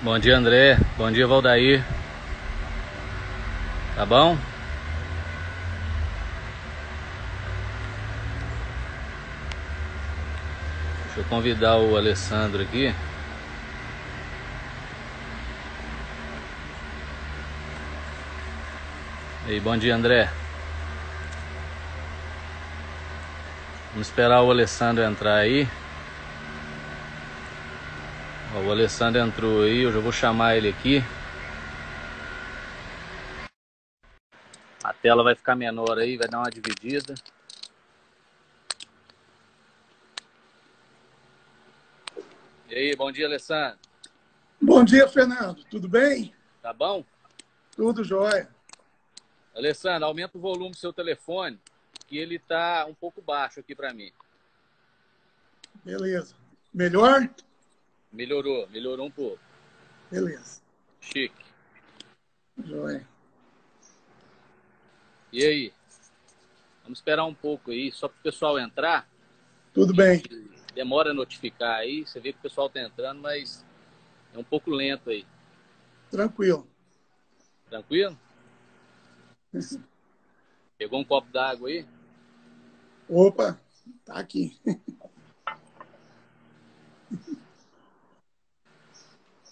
Bom dia, André. Bom dia, Valdair. Tá bom? Deixa eu convidar o Alessandro aqui. E aí, bom dia, André. Vamos esperar o Alessandro entrar aí. Ó, o Alessandro entrou aí, eu já vou chamar ele aqui. A tela vai ficar menor aí, vai dar uma dividida. E aí, bom dia, Alessandro. Bom dia, Fernando. Tudo bem? Tá bom? Tudo jóia. Alessandro, aumenta o volume do seu telefone, que ele tá um pouco baixo aqui para mim. Beleza. Melhor? Melhorou um pouco. Beleza. Chique. Jóia. E aí? Vamos esperar um pouco aí, só para o pessoal entrar. Tudo bem. Demora a notificar aí, você vê que o pessoal tá entrando, mas é um pouco lento aí. Tranquilo. Tranquilo? Pegou um copo d'água aí? Opa, tá aqui.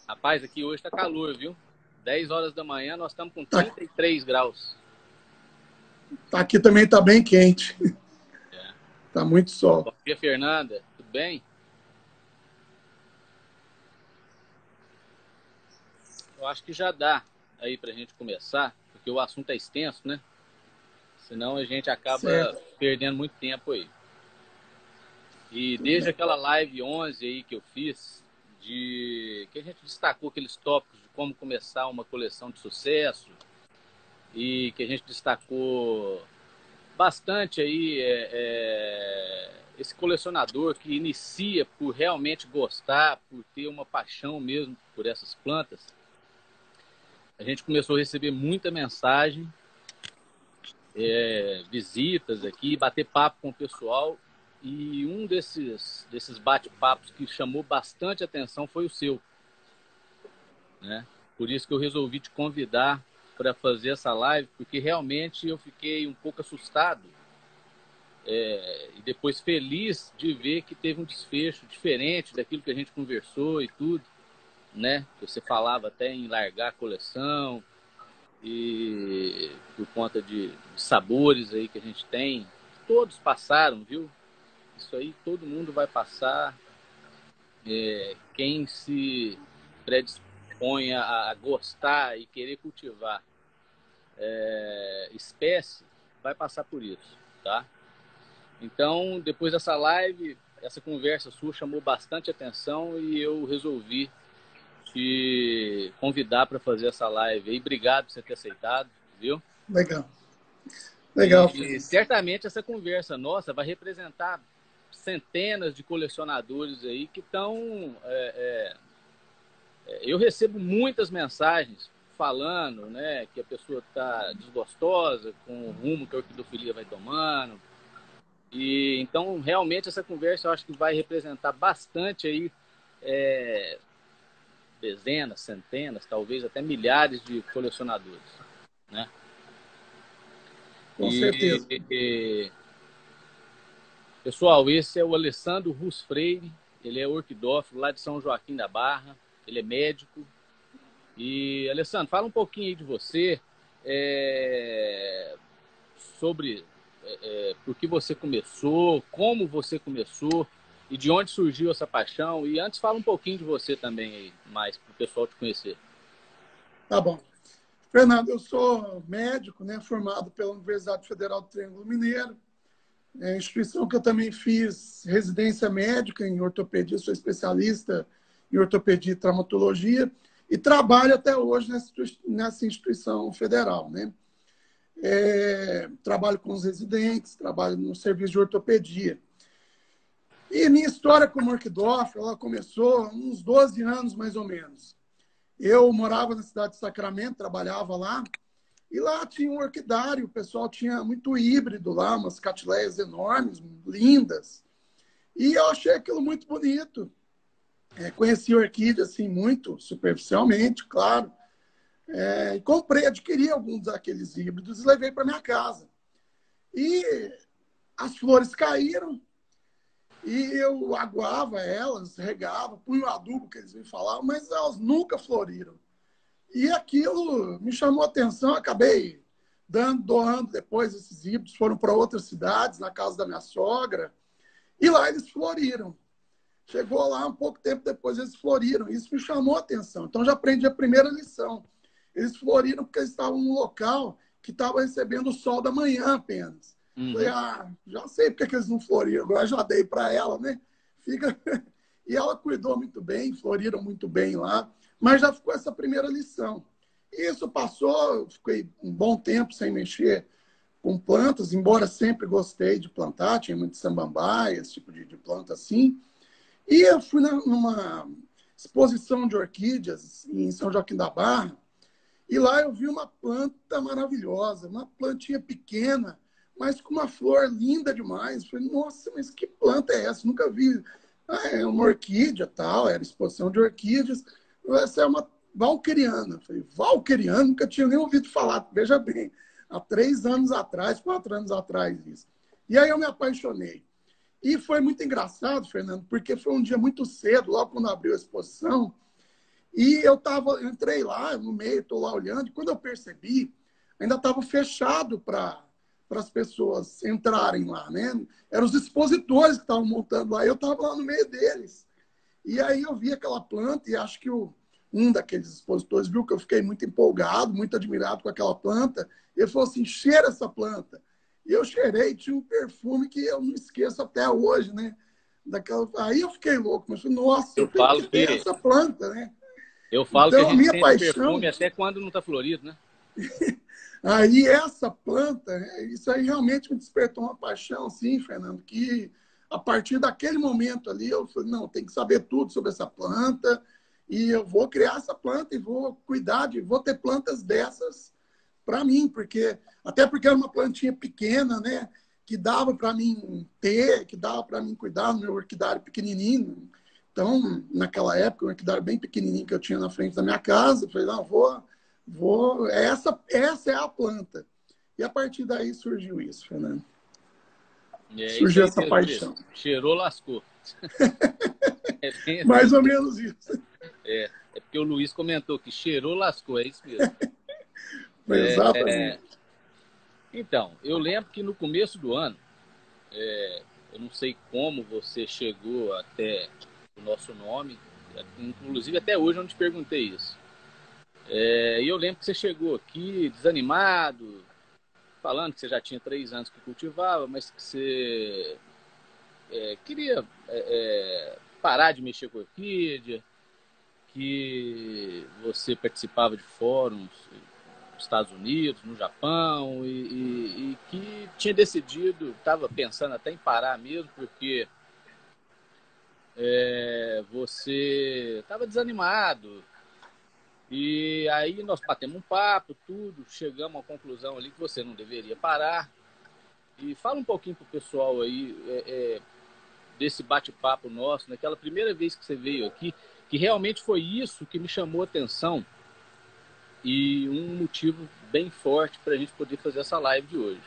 Rapaz, aqui hoje tá calor, viu? 10 horas da manhã nós estamos com Tá, 33 graus. tá aqui também, tá bem quente. É. Tá muito sol. Bom dia, Fernanda. Tudo bem? Eu acho que já dá aí pra gente começar, porque o assunto é extenso, né? Senão a gente acaba Certo. perdendo muito tempo aí. E desde aquela live 11 aí que eu fiz, que a gente destacou aqueles tópicos de como começar uma coleção de sucesso, e que a gente destacou bastante aí esse colecionador que inicia por realmente gostar, por ter uma paixão mesmo por essas plantas. A gente começou a receber muita mensagem, visitas aqui, bater papo com o pessoal. E um desses bate-papos que chamou bastante atenção foi o seu, né? Por isso que eu resolvi te convidar para fazer essa live, porque realmente eu fiquei um pouco assustado e depois feliz de ver que teve um desfecho diferente daquilo que a gente conversou e tudo, né? Você falava até em largar a coleção e por conta de sabores aí que a gente tem, todos passaram, viu? Isso aí todo mundo vai passar. Quem se predispõe a gostar e querer cultivar espécie vai passar por isso, tá? Então, depois dessa live, essa conversa sua chamou bastante atenção e eu resolvi te convidar para fazer essa live aí. Obrigado por você ter aceitado, viu? Legal. Legal, E Fernando. certamente essa conversa nossa vai representar centenas de colecionadores aí que estão... eu recebo muitas mensagens falando, né, que a pessoa está desgostosa com o rumo que a orquidofilia vai tomando. E então, realmente, essa conversa eu acho que vai representar bastante aí dezenas, centenas, talvez até milhares de colecionadores, né? Com certeza. Pessoal, esse é o Alessandro Rus Freire, ele é orquidófilo lá de São Joaquim da Barra, ele é médico. E, Alessandro, fala um pouquinho aí de você, sobre por que você começou, como você começou e de onde surgiu essa paixão. E antes fala um pouquinho de você também aí, mais para o pessoal te conhecer. Tá bom. Fernando, eu sou médico, né, formado pela Universidade Federal do Triângulo Mineiro. É instituição que eu também fiz residência médica em ortopedia, sou especialista em ortopedia e traumatologia e trabalho até hoje nessa instituição federal, né? Trabalho com os residentes, trabalho no serviço de ortopedia. E minha história como orquidófilo, ela começou há uns 12 anos, mais ou menos. Eu morava na cidade de Sacramento, trabalhava lá, e lá tinha um orquidário, o pessoal tinha muito híbrido lá, umas catileias enormes, lindas. E eu achei aquilo muito bonito. Conheci orquídea assim, muito superficialmente, claro. E comprei, adquiri alguns daqueles híbridos e levei para minha casa. E as flores caíram e eu aguava elas, regava, punha o adubo que eles me falavam, mas elas nunca floriram. E aquilo me chamou a atenção, acabei doando depois esses híbridos, foram para outras cidades, na casa da minha sogra, e lá eles floriram. Chegou lá, um pouco tempo depois, eles floriram. Isso me chamou a atenção. Então, já aprendi a primeira lição. Eles floriram porque eles estavam num local que estava recebendo o sol da manhã apenas. Falei, já sei porque que eles não floriram. Agora já dei para ela, né? Fica... E ela cuidou muito bem, floriram muito bem lá. Mas já ficou essa primeira lição. E isso passou, fiquei um bom tempo sem mexer com plantas, embora sempre gostei de plantar, tinha muito samambaia, esse tipo de planta assim. E eu fui numa exposição de orquídeas em São Joaquim da Barra, e lá eu vi uma planta maravilhosa, uma plantinha pequena, mas com uma flor linda demais. Eu falei, nossa, mas que planta é essa? Nunca vi. É uma orquídea, tal, era exposição de orquídeas. Essa é uma valqueriana. Eu falei, valqueriana? Nunca tinha nem ouvido falar. Veja bem, há 3 anos atrás, 4 anos atrás isso. E aí eu me apaixonei. E foi muito engraçado, Fernando, porque foi um dia muito cedo, logo quando abriu a exposição, e eu entrei lá no meio, estou lá olhando, e quando eu percebi, ainda estava fechado para as pessoas entrarem lá, né? Eram os expositores que estavam montando lá, e eu estava lá no meio deles. E aí eu vi aquela planta, e acho que um daqueles expositores viu que eu fiquei muito empolgado, muito admirado com aquela planta, e ele falou assim, cheira essa planta. E eu cheirei, tinha um perfume que eu não esqueço até hoje, né? Aí eu fiquei louco, mas falei, nossa, eu tenho que ter essa planta, né? Eu falo que a Então, a gente minha sente paixão... perfume até quando não está florido, né? Aí essa planta, isso aí realmente me despertou uma paixão, assim, Fernando, que a partir daquele momento ali eu falei, não, tem que saber tudo sobre essa planta e eu vou criar essa planta e vou cuidar vou ter plantas dessas para mim, até porque era uma plantinha pequena, né, que dava para mim ter, que dava para mim cuidar no meu orquidário pequenininho. Então, naquela época, um orquidário bem pequenininho que eu tinha na frente da minha casa, eu falei, não, essa é a planta. E a partir daí surgiu isso, Fernando. É isso surgiu aí essa mesmo, paixão. Cheirou, lascou. Mais ou menos isso. É porque o Luiz comentou que cheirou, lascou, é isso mesmo. Exatamente. Então, eu lembro que no começo do ano, eu não sei como você chegou até o nosso nome, inclusive até hoje eu não te perguntei isso. E eu lembro que você chegou aqui desanimado, falando que você já tinha 3 anos que cultivava, mas que você queria parar de mexer com orquídea, que você participava de fóruns nos Estados Unidos, no Japão, e que tinha decidido, estava pensando até em parar mesmo, porque você estava desanimado. E aí nós batemos um papo, tudo, chegamos à conclusão ali que você não deveria parar. E fala um pouquinho pro pessoal aí desse bate-papo nosso, naquela primeira vez que você veio aqui, que realmente foi isso que me chamou a atenção e um motivo bem forte para a gente poder fazer essa live de hoje.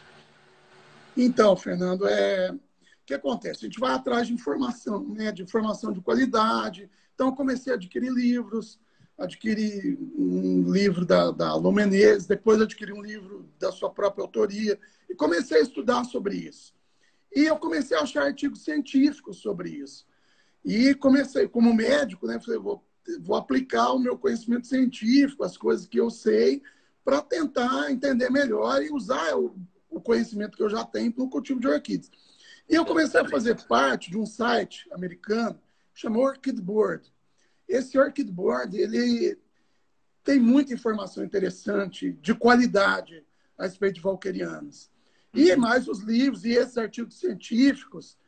Então, Fernando, o que acontece? A gente vai atrás de informação, né? De informação de qualidade. Então, eu comecei a adquirir livros, adquiri um livro da Lô Menezes, depois adquiri um livro da sua própria autoria e comecei a estudar sobre isso. E eu comecei a achar artigos científicos sobre isso. E comecei, como médico, né? Falei, vou aplicar o meu conhecimento científico, as coisas que eu sei, para tentar entender melhor e usar o conhecimento que eu já tenho no cultivo de orquídeas. E eu comecei a fazer parte de um site americano chamado Orchid Board. Esse Orchid Board, ele tem muita informação interessante, de qualidade, a respeito de valquerianos. E mais os livros e esses artigos científicos,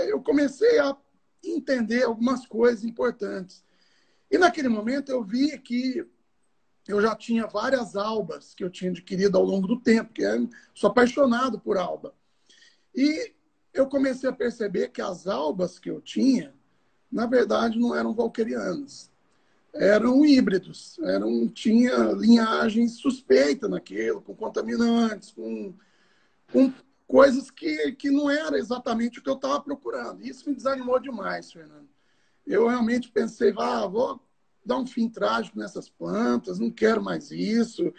eu comecei a entender algumas coisas importantes. E naquele momento eu vi que eu já tinha várias albas que eu tinha adquirido ao longo do tempo, que eu sou apaixonado por alba. E eu comecei a perceber que as albas que eu tinha na verdade, não eram valquerianas. Eram híbridos, tinha linhagem suspeita naquilo, com contaminantes, com coisas que não era exatamente o que eu estava procurando. Isso me desanimou demais, Fernando. Eu realmente pensei, vou dar um fim trágico nessas plantas, não quero mais isso.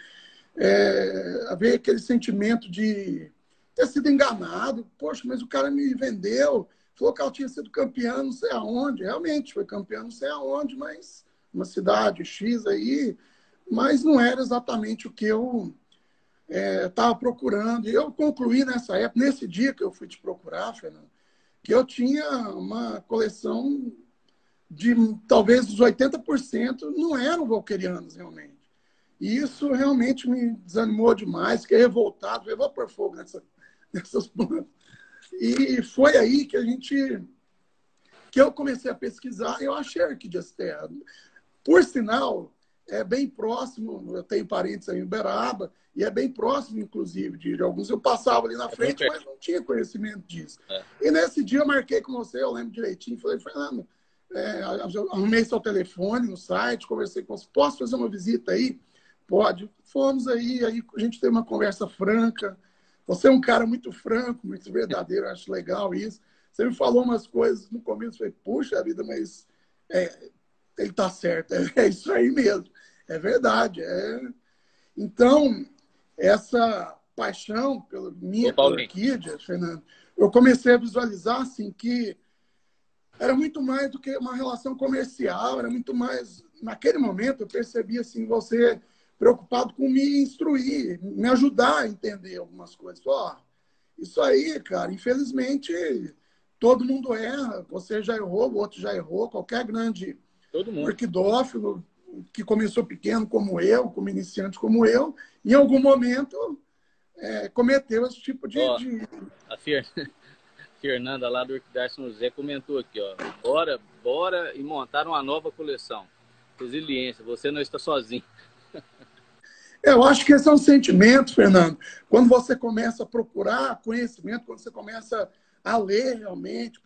Haver aquele sentimento de ter sido enganado. Poxa, mas o cara me vendeu, falou que ela tinha sido campeã não sei aonde. Realmente, foi campeã não sei aonde, mas uma cidade X aí, mas não era exatamente o que eu estava procurando. E eu concluí nessa época, nesse dia que eu fui te procurar, Fernando, que eu tinha uma coleção de talvez os 80% não eram valquerianos realmente. E isso realmente me desanimou demais, fiquei revoltado, eu vou pôr fogo nessas plantas. E foi aí que eu comecei a pesquisar, eu achei a Orquídea. Por sinal, é bem próximo, eu tenho parentes aí em Uberaba, e é bem próximo, inclusive, de alguns. Eu passava ali na frente, mas não tinha conhecimento disso. E nesse dia eu marquei com você, eu lembro direitinho, falei, Fernando, arrumei seu telefone no site, conversei com você, posso fazer uma visita aí? Pode. Fomos aí a gente teve uma conversa franca. Você é um cara muito franco, muito verdadeiro, eu acho legal isso. Você me falou umas coisas no começo, eu falei, puxa vida, mas ele está certo, é isso aí mesmo, é verdade. Então, essa paixão pela orquídea, Fernando, eu comecei a visualizar assim, que era muito mais do que uma relação comercial, era muito mais... Naquele momento, eu percebi assim, você preocupado com me instruir, me ajudar a entender algumas coisas. Isso aí, cara, infelizmente, todo mundo erra. Você já errou, o outro já errou. Qualquer grande orquidófilo que começou pequeno como eu, como iniciante como eu, em algum momento cometeu esse tipo de... A Fernanda lá do Orquidária São José comentou aqui, bora e montar uma nova coleção. Resiliência, você não está sozinho. Eu acho que esse é um sentimento, Fernando. Quando você começa a procurar conhecimento, quando você começa a ler realmente,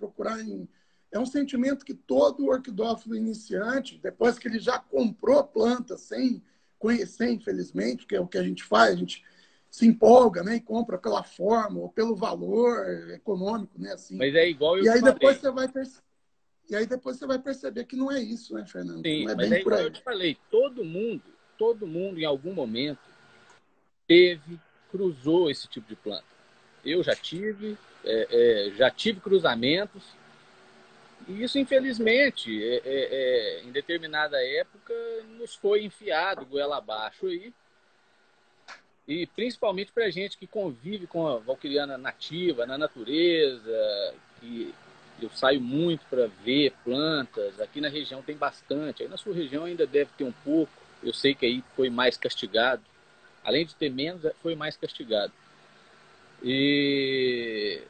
é um sentimento que todo orquidófilo iniciante, depois que ele já comprou planta sem conhecer, infelizmente, que é o que a gente faz, a gente se empolga, né, e compra pela forma ou pelo valor econômico, né, assim. Mas é igual eu e aí falei. Depois você vai perceber que não é isso, né, Fernando? Sim, não é mas bem é por igual aí. eu te falei, todo mundo em algum momento cruzou esse tipo de planta. Eu já tive cruzamentos, e isso, infelizmente, em determinada época, nos foi enfiado goela abaixo aí. E principalmente para a gente que convive com a valquiriana nativa, na natureza, que eu saio muito para ver plantas. Aqui na região tem bastante. Aí na sua região ainda deve ter um pouco. Eu sei que aí foi mais castigado. Além de ter menos, foi mais castigado. E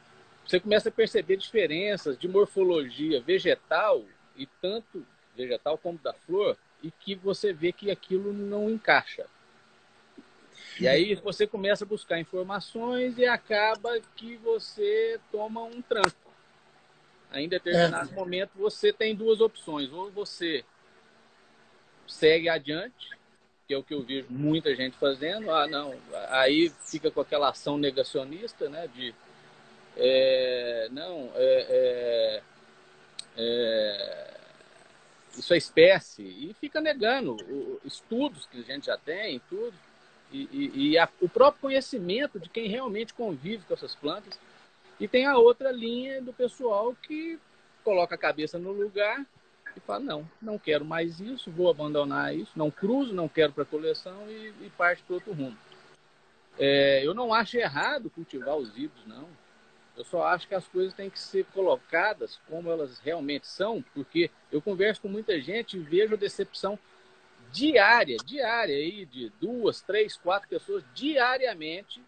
você começa a perceber diferenças de morfologia vegetal, e tanto vegetal como da flor, e que você vê que aquilo não encaixa. E aí você começa a buscar informações e acaba que você toma um tranco. Aí, em determinado momento, você tem duas opções. Ou você segue adiante, que é o que eu vejo muita gente fazendo. Não. Aí fica com aquela ação negacionista, né? De isso é espécie. E fica negando estudos que a gente já tem, tudo. O próprio conhecimento de quem realmente convive com essas plantas. E tem a outra linha do pessoal que coloca a cabeça no lugar e fala, não quero mais isso, vou abandonar isso, não cruzo, não quero para coleção e parte para outro rumo. Eu não acho errado cultivar os híbridos, não. Eu só acho que as coisas têm que ser colocadas como elas realmente são, porque eu converso com muita gente e vejo a decepção diária aí de 2, 3, 4 pessoas diariamente,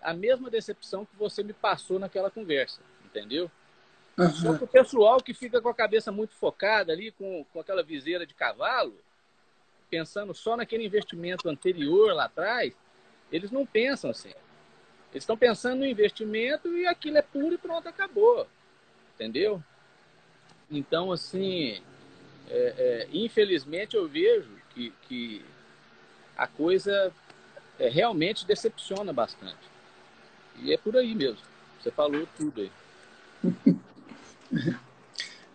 a mesma decepção que você me passou naquela conversa, entendeu? Uhum. Só que o pessoal que fica com a cabeça muito focada ali, com aquela viseira de cavalo, pensando só naquele investimento anterior lá atrás, eles não pensam assim. Eles estão pensando no investimento e aquilo é puro e pronto, acabou. Entendeu? Então, assim, infelizmente eu vejo que a coisa realmente decepciona bastante. E é por aí mesmo. Você falou tudo aí.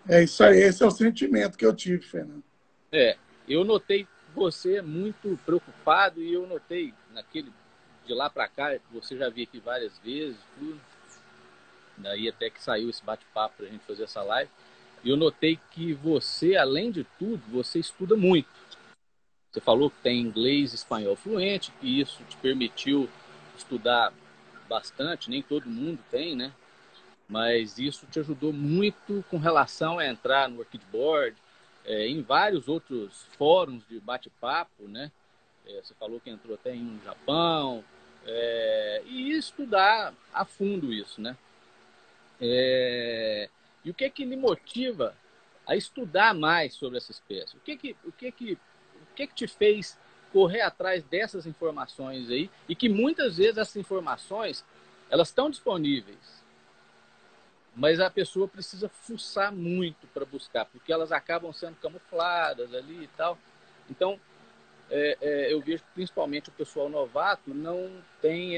É isso aí, esse é o sentimento que eu tive, Fernando. Eu notei você muito preocupado e eu notei naquele de lá para cá, você já vi aqui várias vezes, tudo. Daí até que saiu esse bate-papo para a gente fazer essa live. E eu notei que você, além de tudo, você estuda muito. Você falou que tem inglês e espanhol fluente, que isso te permitiu estudar bastante, nem todo mundo tem, né? Mas isso te ajudou muito com relação a entrar no Workboard, em vários outros fóruns de bate-papo, né? Você falou que entrou até em um Japão, e estudar a fundo isso, né? E o que lhe motiva a estudar mais sobre essa espécie? O que te fez correr atrás dessas informações aí? E que muitas vezes essas informações elas estão disponíveis, mas a pessoa precisa fuçar muito para buscar, porque elas acabam sendo camufladas ali e tal. Então, eu vejo que principalmente o pessoal novato não tem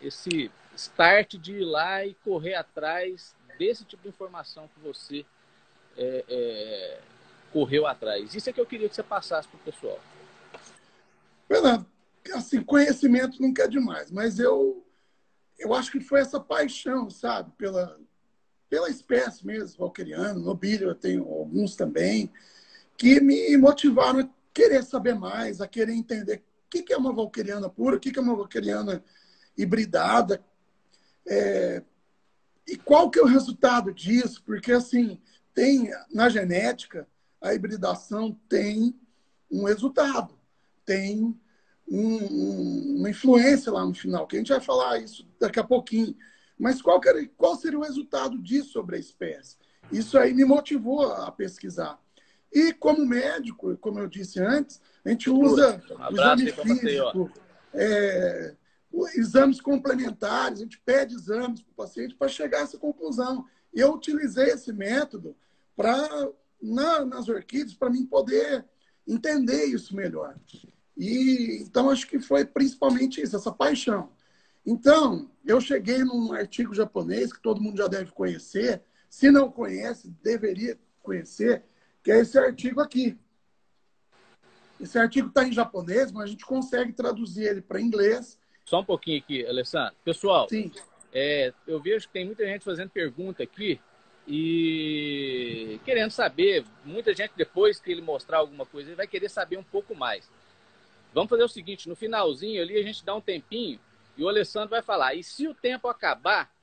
esse start de ir lá e correr atrás desse tipo de informação que você correu atrás. Isso é que eu queria que você passasse para o pessoal. Fernando, assim, conhecimento nunca é demais, mas eu acho que foi essa paixão, sabe, pela espécie mesmo, valqueriano, nobilho, eu tenho alguns também, que me motivaram a querer saber mais, a querer entender o que é uma valqueriana pura, o que é uma valqueriana hibridada, e qual que é o resultado disso, porque assim, tem na genética, a hibridação tem um resultado, tem uma influência lá no final, que a gente vai falar isso daqui a pouquinho. Mas qual seria o resultado disso sobre a espécie? Isso aí me motivou a pesquisar. E como médico, como eu disse antes, a gente usa o exame físico, exames complementares, a gente pede exames para o paciente para chegar a essa conclusão. E eu utilizei esse método nas orquídeas para mim poder entender isso melhor. E então acho que foi principalmente isso, essa paixão. Então, eu cheguei num artigo japonês que todo mundo já deve conhecer, se não conhece, deveria conhecer, que é esse artigo aqui. Esse artigo está em japonês, mas a gente consegue traduzir ele para inglês. Só um pouquinho aqui, Alessandro. Pessoal, sim, eu vejo que tem muita gente fazendo pergunta aqui e querendo saber. Muita gente, depois que ele mostrar alguma coisa, ele vai querer saber um pouco mais. Vamos fazer o seguinte, no finalzinho ali a gente dá um tempinho e o Alessandro vai falar. E se o tempo acabar,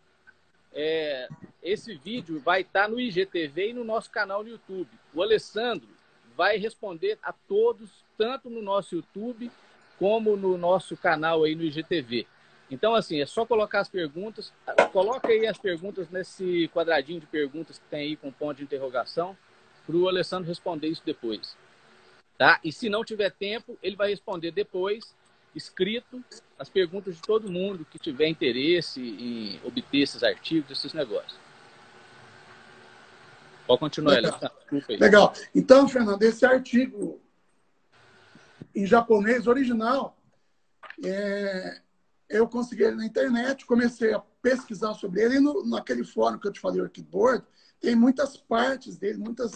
esse vídeo vai estar no IGTV e no nosso canal no YouTube. O Alessandro vai responder a todos, tanto no nosso YouTube como no nosso canal aí no IGTV. Então, assim, é só colocar as perguntas. Coloca aí as perguntas nesse quadradinho de perguntas que tem aí com ponto de interrogação para o Alessandro responder isso depois. Tá? E se não tiver tempo, ele vai responder depois, escrito, as perguntas de todo mundo que tiver interesse em obter esses artigos, esses negócios. Pode continuar, Alessandro. Desculpa aí. Legal. Então, Fernando, esse artigo em japonês original, eu consegui ele na internet, comecei a pesquisar sobre ele, e naquele fórum que eu te falei, o Workboard, tem muitas partes dele, muitos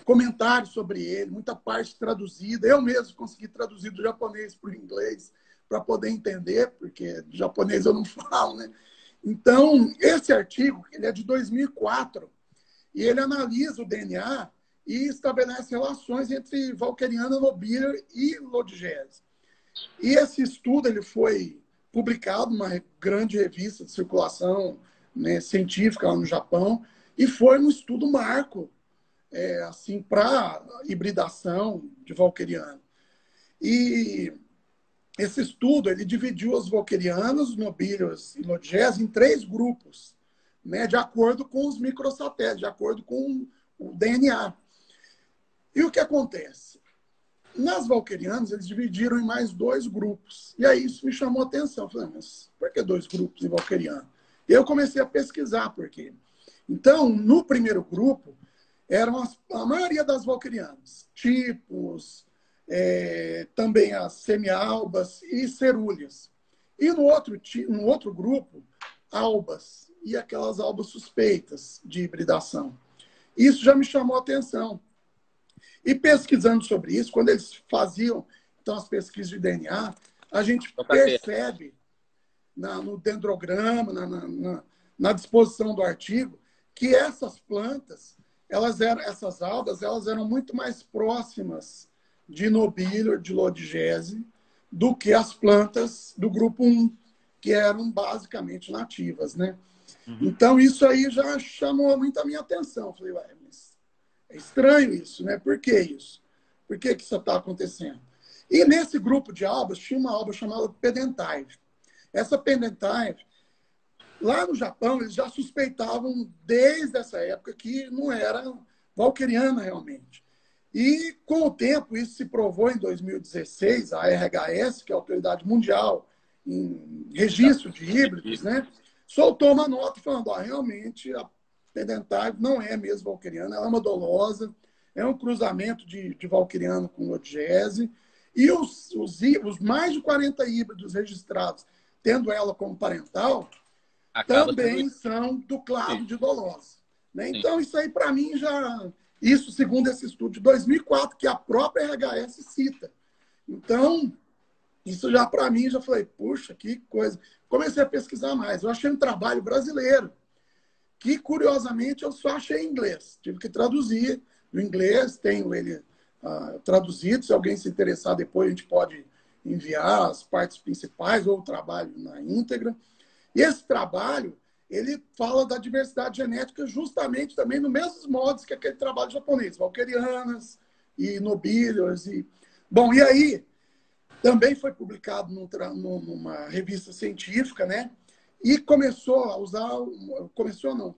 comentários sobre ele, muita parte traduzida. Eu mesmo consegui traduzir do japonês para o inglês, para poder entender, porque de japonês eu não falo, né? Então, esse artigo, ele é de 2004, e ele analisa o DNA e estabelece relações entre Valkeriana nobilia e Lodigese. E esse estudo ele foi publicado numa grande revista de circulação, né, científica lá no Japão, e foi um estudo marco assim, para hibridação de Valkeriana. E esse estudo ele dividiu os Valkerianos, nobilios e Lodigese em 3 grupos, né, de acordo com os microsatélites, de acordo com o DNA. E o que acontece? Nas valquerianas, eles dividiram em mais 2 grupos. E aí isso me chamou a atenção. Eu falei, mas por que 2 grupos em valqueriano? E eu comecei a pesquisar por quê. Então, no primeiro grupo, eram a maioria das valquirianas, tipos, também as semialbas e cerúleas. E no outro grupo, albas e aquelas albas suspeitas de hibridação. Isso já me chamou a atenção. E pesquisando sobre isso, quando eles faziam então, as pesquisas de DNA, a gente percebe no dendrograma, na disposição do artigo, que essas plantas, essas algas, elas eram muito mais próximas de Nobílio, de Lodigese, do que as plantas do grupo 1, que eram basicamente nativas, né? Uhum. Então, isso aí já chamou muito a minha atenção. Falei, ué, mas é estranho isso, né? Por que isso? Por que isso está acontecendo? E nesse grupo de albas, tinha uma alba chamada Pedentive. Essa Pedentive, lá no Japão, eles já suspeitavam desde essa época que não era valquiriana realmente. E, com o tempo, isso se provou em 2016, a RHS, que é a Autoridade Mundial em Registro de Híbridos, né, soltou uma nota falando, realmente a Pedentive não é mesmo valquiriana, ela é uma dolosa, é um cruzamento de valquiriano com Lodigese, e os mais de 40 híbridos registrados, tendo ela como parental, também são do clado de dolosa. Né? Então, isso aí, para mim, já... Isso segundo esse estudo de 2004, que a própria RHS cita. Então, isso já, para mim, já falei, puxa, que coisa. Comecei a pesquisar mais. Eu achei um trabalho brasileiro, que, curiosamente, eu só achei em inglês. Tive que traduzir no inglês, tenho ele traduzido. Se alguém se interessar depois, a gente pode enviar as partes principais ou o trabalho na íntegra. E esse trabalho, ele fala da diversidade genética justamente também nos mesmos modos que aquele trabalho japonês, valquirianas e nobílias. Bom, e aí também foi publicado numa revista científica, né? E começou a usar,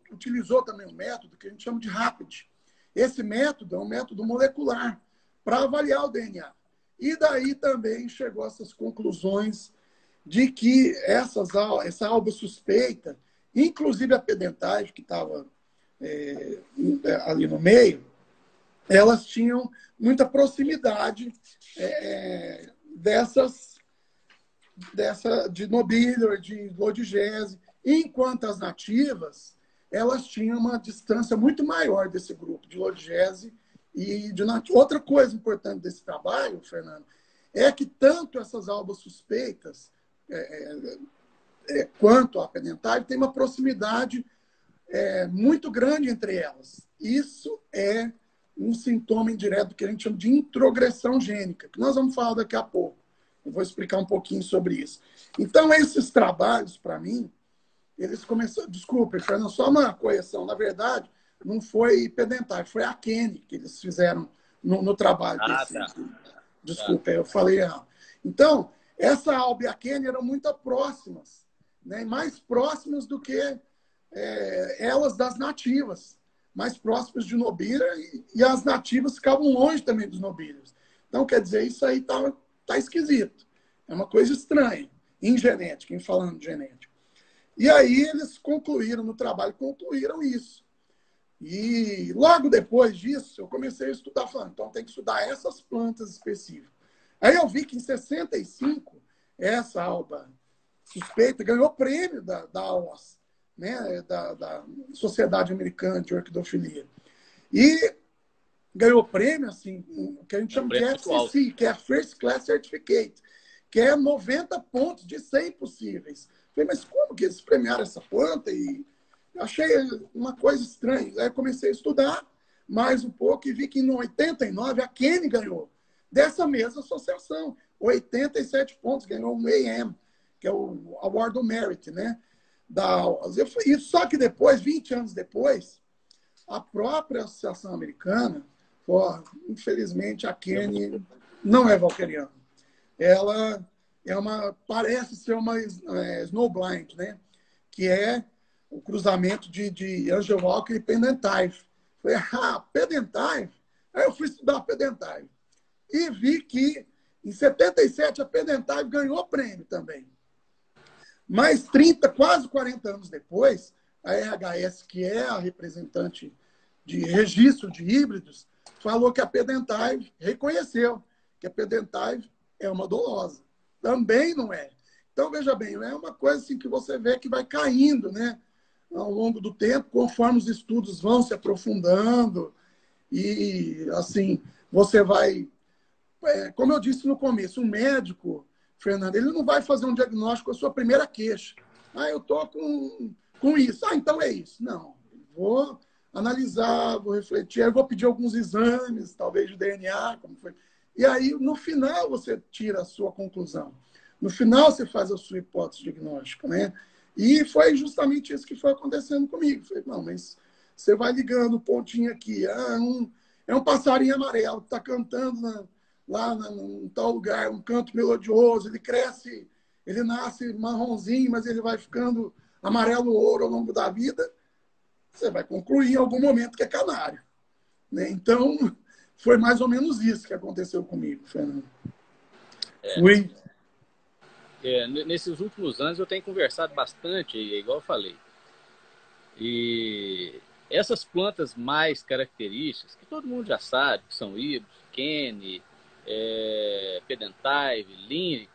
utilizou também um método que a gente chama de RAPID. Esse método é um método molecular para avaliar o DNA. E daí também chegou a essas conclusões de que essa alba suspeita, inclusive a Pedentive, que estava ali no meio, elas tinham muita proximidade de Nobílio, de Lodigese, enquanto as nativas, elas tinham uma distância muito maior desse grupo de Lodigese e de nativas. Outra coisa importante desse trabalho, Fernando, é que tanto essas albas suspeitas quanto a Pedentive tem uma proximidade muito grande entre elas. Isso é um sintoma indireto que a gente chama de introgressão gênica, que nós vamos falar daqui a pouco. Eu vou explicar um pouquinho sobre isso. Então, esses trabalhos, para mim, eles começaram... Desculpe, Fernando, só uma correção. Na verdade, não foi Pedentive, foi a Kenny que eles fizeram no trabalho desse. Tá. Desculpe, eu falei errado. Então, essa alba e a Kenny eram muito próximas, né? Mais próximas do que elas das nativas, mais próximas de Nobília, e as nativas ficavam longe também dos Nobílios. Então, quer dizer, isso aí tá esquisito. É uma coisa estranha, em genética, em falando de genética. E aí eles concluíram isso. E logo depois disso, eu comecei a estudar, falando, então tem que estudar essas plantas específicas. Aí eu vi que em 65, essa alba suspeita ganhou prêmio da AOS, né, da Sociedade Americana de Orquidofilia. E ganhou prêmio, assim, que a gente chama de FCC, que é First Class Certificate, que é 90 pontos de 100 possíveis. Falei, mas como que eles premiaram essa planta? E eu achei uma coisa estranha. Aí eu comecei a estudar mais um pouco e vi que em 89 a Kenny ganhou dessa mesma associação. 87 pontos, ganhou um AM, que é o Award of Merit, né? E só que depois, 20 anos depois, a própria Associação Americana, infelizmente, a Kenny não é valquiriana. Ela parece ser uma snowblind, né? Que é o cruzamento de Angel Walker e Pedentive. Falei, Pedentive? Aí eu fui estudar Pedentive. E vi que, em 77, a Pedentive ganhou prêmio também. Mas 30, quase 40 anos depois, a RHS, que é a representante de registro de híbridos, falou que a Pedentive reconheceu que a Pedentive é uma dolosa. Também não é. Então, veja bem, é uma coisa assim que você vê que vai caindo, né, ao longo do tempo, conforme os estudos vão se aprofundando e, assim, você vai... como eu disse no começo, um médico, Fernando, ele não vai fazer um diagnóstico com a sua primeira queixa. Ah, eu estou com isso. Ah, então é isso. Não. Vou analisar, vou refletir, eu vou pedir alguns exames, talvez de DNA, como foi. E aí, no final, você tira a sua conclusão. No final, você faz a sua hipótese diagnóstica, né? E foi justamente isso que foi acontecendo comigo. Falei, não, mas você vai ligando o pontinho aqui. É um passarinho amarelo que está cantando lá em tal lugar, um canto melodioso. Ele cresce, ele nasce marronzinho, mas ele vai ficando amarelo-ouro ao longo da vida. Você vai concluir em algum momento que é canário, né? Então, foi mais ou menos isso que aconteceu comigo, Fernando. Fui... nesses últimos anos eu tenho conversado bastante, igual eu falei. E essas plantas mais características, que todo mundo já sabe, que são híbridos, Kenny, Pedentive, Linic,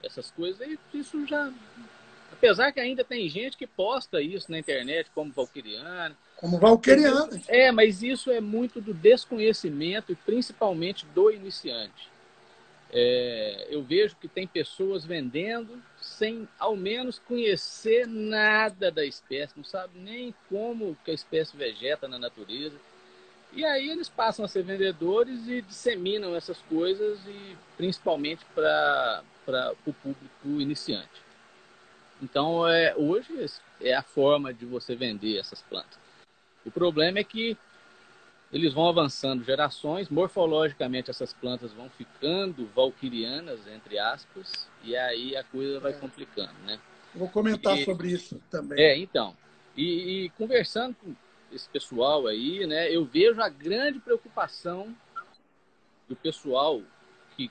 essas coisas, isso já... Apesar que ainda tem gente que posta isso na internet, como valquiriana. Como valquiriana. Mas isso é muito do desconhecimento e principalmente do iniciante. Eu vejo que tem pessoas vendendo sem ao menos conhecer nada da espécie, não sabe nem como que a espécie vegeta na natureza. E aí eles passam a ser vendedores e disseminam essas coisas, e principalmente para o público iniciante. Então, hoje é a forma de você vender essas plantas. O problema é que eles vão avançando gerações, morfologicamente essas plantas vão ficando valquirianas, entre aspas, e aí a coisa vai complicando, né? Vou comentar sobre isso também. Então. E conversando com esse pessoal aí, né, eu vejo a grande preocupação do pessoal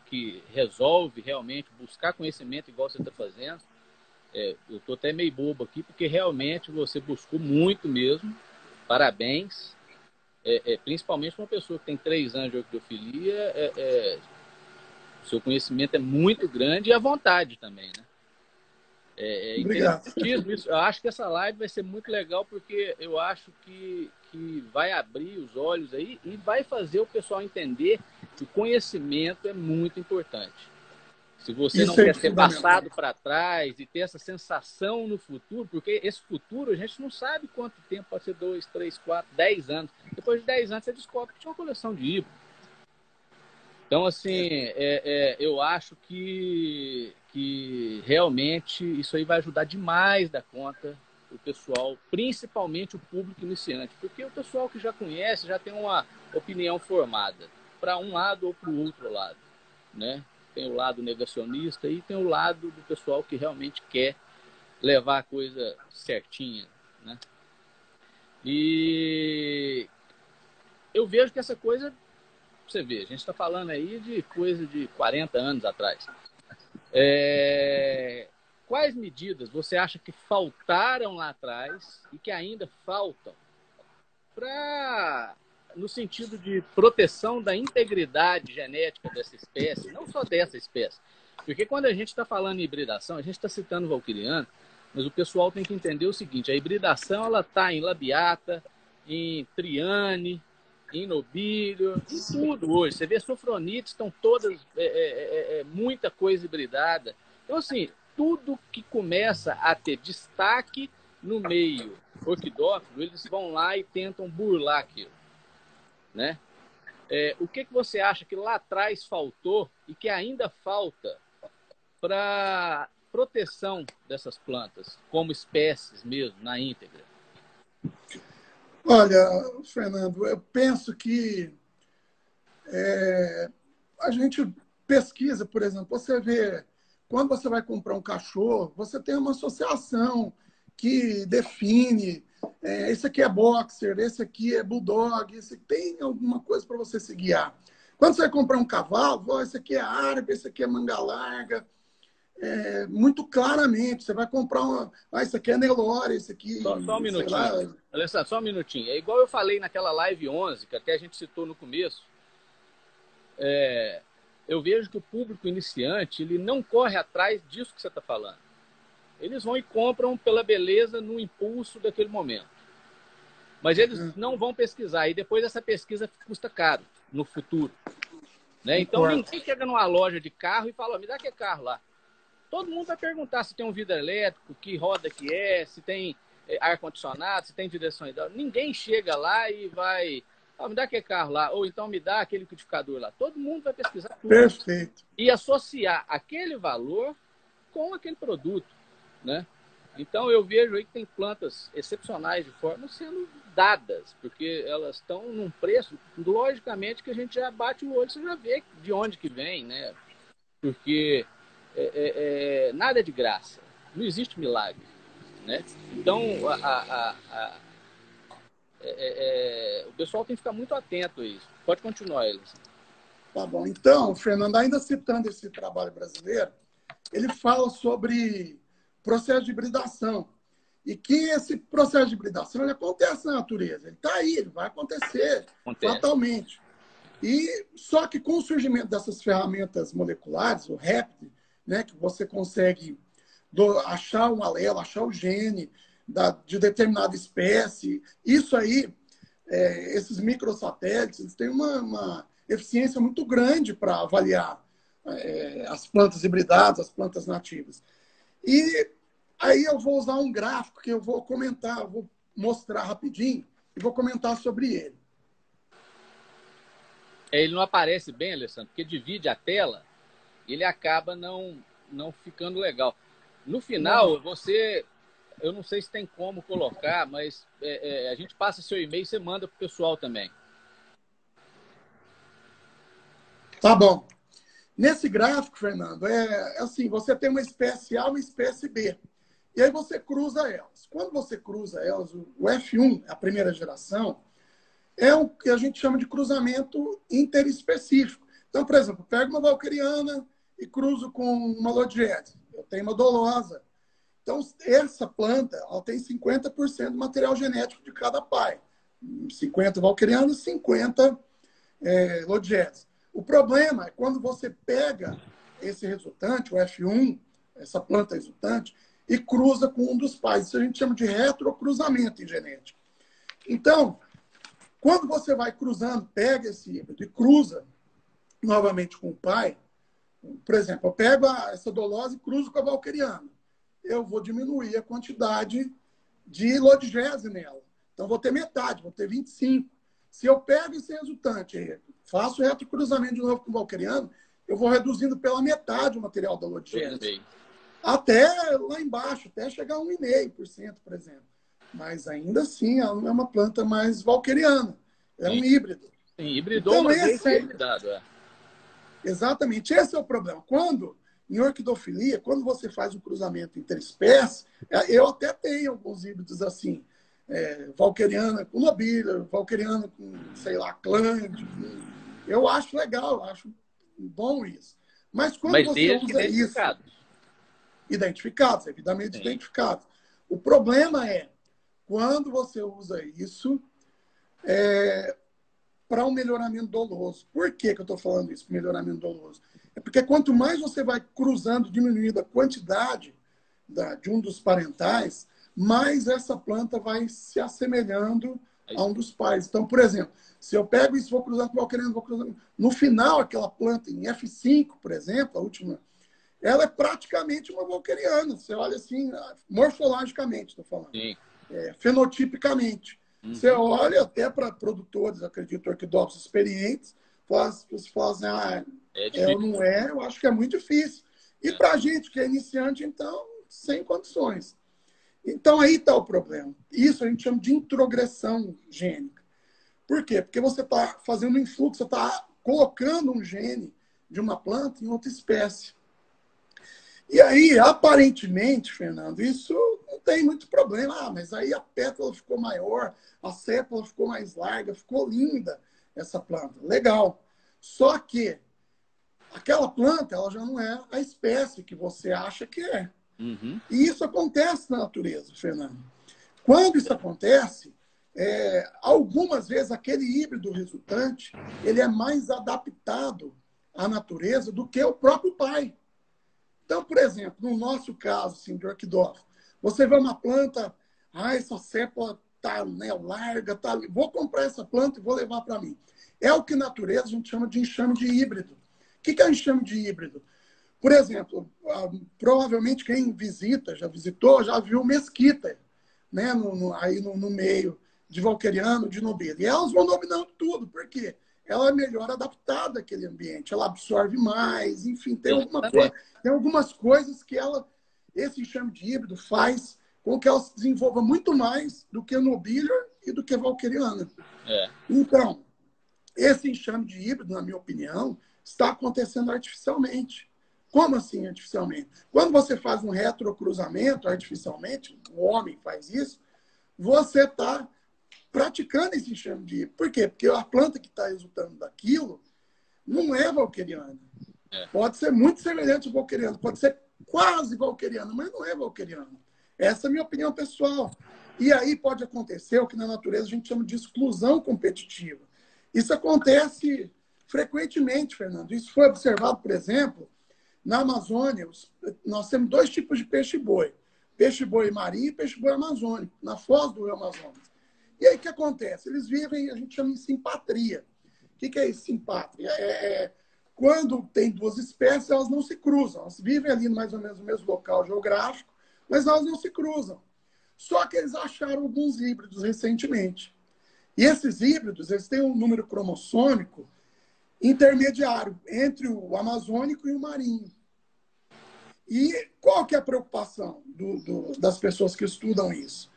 que resolve realmente buscar conhecimento igual você está fazendo. Eu estou até meio bobo aqui, porque realmente você buscou muito mesmo. Parabéns. Principalmente para uma pessoa que tem 3 anos de orquidofilia, o seu conhecimento é muito grande e a vontade também, né? Interessantíssimo isso. Eu acho que essa live vai ser muito legal, porque eu acho que vai abrir os olhos aí e vai fazer o pessoal entender que o conhecimento é muito importante. Se você não quer ser passado para trás e ter essa sensação no futuro, porque esse futuro a gente não sabe quanto tempo, pode ser 2, 3, 4, 10 anos. Depois de 10 anos você descobre que tinha uma coleção de híbridos. Então, assim, eu acho que realmente isso aí vai ajudar demais da conta o pessoal, principalmente o público iniciante. Porque o pessoal que já conhece já tem uma opinião formada para um lado ou para o outro lado, né? Tem o lado negacionista e tem o lado do pessoal que realmente quer levar a coisa certinha, né? E eu vejo que essa coisa, você vê, a gente está falando aí de coisa de 40 anos atrás. Quais medidas você acha que faltaram lá atrás e que ainda faltam no sentido de proteção da integridade genética dessa espécie, não só dessa espécie? Porque quando a gente está falando em hibridação, a gente está citando o valquiriano, mas o pessoal tem que entender o seguinte: a hibridação ela está em labiata, em triane, em nobilho, em tudo hoje. Você vê sofronites, estão todas, muita coisa hibridada. Então, assim, tudo que começa a ter destaque no meio orquidófilo, eles vão lá e tentam burlar aquilo, né? O que você acha que lá atrás faltou e que ainda falta para proteção dessas plantas, como espécies mesmo, na íntegra? Olha, Fernando, eu penso que a gente pesquisa, por exemplo, você vê, quando você vai comprar um cachorro, você tem uma associação que define, esse aqui é boxer, esse aqui é bulldog, esse tem alguma coisa para você se guiar. Quando você vai comprar um cavalo, esse aqui é árabe, esse aqui é manga larga. muito claramente. Você vai comprar uma... Ah, isso aqui é Nelore, isso aqui... Só um minutinho. Alessandro, só um minutinho. É igual eu falei naquela live 11, que até a gente citou no começo. Eu vejo que o público iniciante ele não corre atrás disso que você está falando. Eles vão e compram pela beleza no impulso daquele momento. Mas eles não vão pesquisar. E depois essa pesquisa custa caro no futuro. Né? Então ninguém chega numa loja de carro e fala, me dá aquele carro lá. Todo mundo vai perguntar se tem um vidro elétrico, que roda que é, se tem ar-condicionado, se tem direção hidráulica. Ninguém chega lá e vai... me dá aquele carro lá, ou então me dá aquele liquidificador lá. Todo mundo vai pesquisar tudo. Perfeito. E associar aquele valor com aquele produto, né? Então eu vejo aí que tem plantas excepcionais de forma sendo dadas, porque elas estão num preço, logicamente, que a gente já bate o olho, você já vê de onde que vem, né? Porque nada é de graça, não existe milagre, né? Então o pessoal tem que ficar muito atento a isso. Pode continuar, Elis. Tá bom. Então, Fernando, ainda citando esse trabalho brasileiro, ele fala sobre processo de hibridação. E que esse processo de hibridação ele acontece na natureza. Ele está aí, ele vai acontecer fatalmente. E só que com o surgimento dessas ferramentas moleculares, o REPT, né, que você consegue achar um alelo, achar o gene de determinada espécie, isso aí, esses microsatélites, eles têm uma eficiência muito grande para avaliar as plantas hibridadas, as plantas nativas. E aí eu vou usar um gráfico que eu vou comentar, eu vou mostrar rapidinho e vou comentar sobre ele. Ele não aparece bem, Alessandro, porque divide a tela e ele acaba não ficando legal. No final, eu não sei se tem como colocar, mas a gente passa seu e-mail e você manda para o pessoal também. Tá bom. Nesse gráfico, Fernando, assim, você tem uma espécie A e uma espécie B. E aí você cruza elas. Quando você cruza elas, o F1, a primeira geração, é o que a gente chama de cruzamento interespecífico. Então, por exemplo, eu pego uma valqueriana e cruzo com uma lodiese. Eu tenho uma dolosa. Então, essa planta ela tem 50% do material genético de cada pai. 50 valquerianos, 50 lodiese. O problema é quando você pega esse resultante, o F1, essa planta resultante, e cruza com um dos pais. Isso a gente chama de retrocruzamento em genética. Então, quando você vai cruzando, pega esse híbrido e cruza novamente com o pai, por exemplo, eu pego essa dolosa e cruzo com a valqueriana. Eu vou diminuir a quantidade de lodigese nela. Então, vou ter metade, vou ter 25. Se eu pego esse resultante, faço retrocruzamento de novo com o valqueriano, eu vou reduzindo pela metade o material da lodigese. Até lá embaixo, até chegar a 1,5%, por exemplo. Mas ainda assim, ela não é uma planta mais valqueriana. É um híbrido. Sim, hibridou então, uma vez hibridado. Exatamente. Esse é o problema. Quando, em orquidofilia, quando você faz um cruzamento interespécie, eu até tenho alguns híbridos assim. Valqueriana com nobília, valqueriana com, sei lá, clândido. Eu acho legal, eu acho bom isso. Mas quando você usa isso... Identificados, evidentemente identificados. O problema é quando você usa isso para um melhoramento doloso. Por que eu estou falando isso, melhoramento doloso? É porque quanto mais você vai cruzando, diminuindo a quantidade de um dos parentais, mais essa planta vai se assemelhando a um dos pais. Então, por exemplo, se eu pego isso, vou cruzando com o valqueriano, vou cruzando... No final, aquela planta em F5, por exemplo, a última, ela é praticamente uma valqueriana. Você olha assim, morfologicamente, estou falando. Fenotipicamente. Uhum. Você olha até para produtores, acredito, orquidófilos experientes, você fala assim, não é, eu acho que é muito difícil. E para a gente que é iniciante, então, sem condições. Então, aí está o problema. Isso a gente chama de introgressão gênica. Por quê? Porque você está fazendo um influxo, você está colocando um gene de uma planta em outra espécie. E aí, aparentemente, Fernando, isso não tem muito problema. Mas aí a pétala ficou maior, a sépala ficou mais larga, ficou linda essa planta. Legal. Só que aquela planta ela já não é a espécie que você acha que é. Uhum. E isso acontece na natureza, Fernando. Quando isso acontece, algumas vezes aquele híbrido resultante ele é mais adaptado à natureza do que o próprio pai. Então, por exemplo, no nosso caso assim, de orquidófilo, você vê uma planta, essa cepa tá, né, larga, tá, vou comprar essa planta e vou levar para mim. É o que na natureza a gente chama de enxame de híbrido. O que é enxame de híbrido? Por exemplo, provavelmente quem visita, já visitou, já viu mesquita, né, aí no meio de valqueriano, de nobile. E elas vão dominando tudo, por quê? Ela é melhor adaptada àquele ambiente, ela absorve mais, enfim, tem algumas coisas que esse enxame de híbrido faz com que ela se desenvolva muito mais do que nobiliar e do que valqueriana. Então, esse enxame de híbrido, na minha opinião, está acontecendo artificialmente. Como assim artificialmente? Quando você faz um retrocruzamento artificialmente, o homem faz isso, você está praticando esse enxame de híbrido. Por quê? Porque a planta que está resultando daquilo não é valqueriana. Pode ser muito semelhante ao valqueriano, pode ser quase valqueriano, mas não é valqueriano. Essa é a minha opinião pessoal. E aí pode acontecer o que na natureza a gente chama de exclusão competitiva. Isso acontece frequentemente, Fernando. Isso foi observado, por exemplo, na Amazônia. Nós temos 2 tipos de peixe-boi. Peixe-boi marinho e peixe-boi amazônico, na foz do Rio Amazonas. E aí o que acontece? Eles vivem, a gente chama de simpatria. O que é isso, simpatria? Quando tem 2 espécies, elas não se cruzam. Elas vivem ali mais ou menos no mesmo local geográfico, mas elas não se cruzam. Só que eles acharam alguns híbridos recentemente. E esses híbridos, eles têm um número cromossômico intermediário entre o amazônico e o marinho. E qual que é a preocupação das pessoas que estudam isso?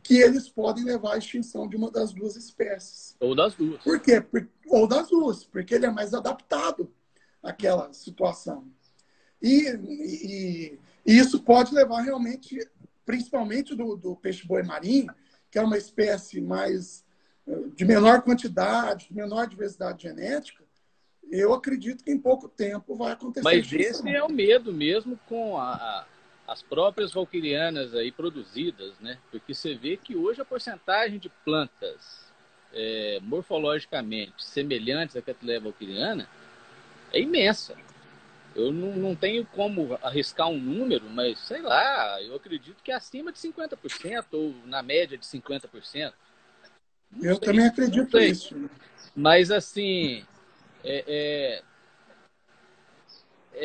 Que eles podem levar à extinção de uma das 2 espécies. Ou das 2. Por quê? Ou das 2, porque ele é mais adaptado àquela situação. E isso pode levar realmente, principalmente do peixe-boi marinho, que é uma espécie mais de menor quantidade, de menor diversidade genética, eu acredito que em pouco tempo vai acontecer. Mas esse é o medo mesmo com as próprias valquirianas aí produzidas, né? Porque você vê que hoje a porcentagem de plantas morfologicamente semelhantes à Cattleya valquiriana é imensa. Eu não tenho como arriscar um número, mas sei lá, eu acredito que é acima de 50% ou na média de 50%. Eu também acredito nisso. Mas assim, é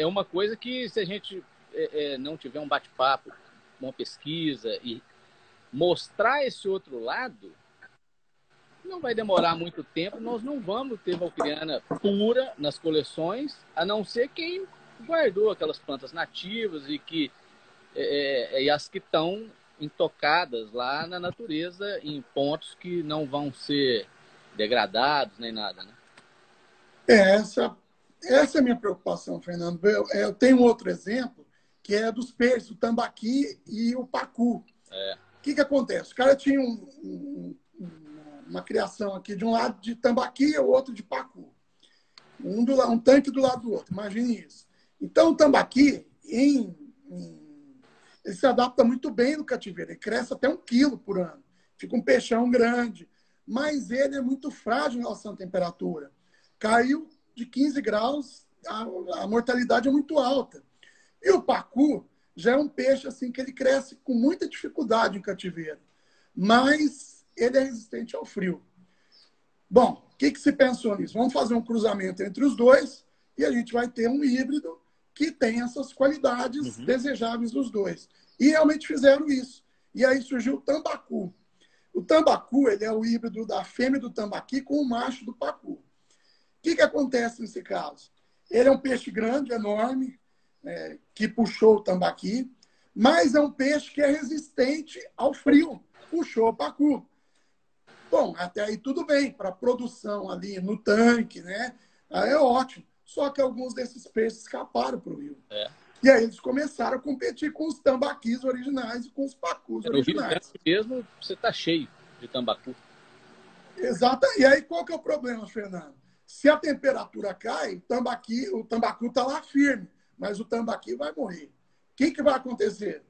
uma coisa que se a gente não tiver um bate-papo, uma pesquisa e mostrar esse outro lado, não vai demorar muito tempo, nós não vamos ter valquiriana pura nas coleções, a não ser quem guardou aquelas plantas nativas e as que estão intocadas lá na natureza em pontos que não vão ser degradados nem nada, né? Essa é a minha preocupação, Fernando. Eu tenho outro exemplo, que é dos peixes, o tambaqui e o pacu. O que acontece? O cara tinha uma criação aqui de um lado de tambaqui e o outro de pacu. Um tanque do lado do outro, imagine isso. Então, o tambaqui, ele se adapta muito bem no cativeiro. Ele cresce até 1 quilo por ano. Fica um peixão grande. Mas ele é muito frágil em relação à temperatura. Caiu de 15 graus, a mortalidade é muito alta. E o pacu já é um peixe assim que ele cresce com muita dificuldade em cativeiro. Mas ele é resistente ao frio. Bom, o que se pensou nisso? Vamos fazer um cruzamento entre os 2 e a gente vai ter um híbrido que tem essas qualidades desejáveis dos 2. E realmente fizeram isso. E aí surgiu o tambacu. O tambacu ele é o híbrido da fêmea do tambaqui com o macho do pacu. O que acontece nesse caso? Ele é um peixe grande, enorme, que puxou o tambaqui, mas é um peixe que é resistente ao frio. Puxou o pacu. Bom, até aí tudo bem, para produção ali no tanque, né? Aí é ótimo. Só que alguns desses peixes escaparam para o rio. E aí eles começaram a competir com os tambaquis originais e com os pacus originais. No Rio mesmo, você está cheio de tambacu. Exato. E aí qual que é o problema, Fernando? Se a temperatura cai, o tambacu está lá firme, mas o tambaqui vai morrer. O que vai acontecer?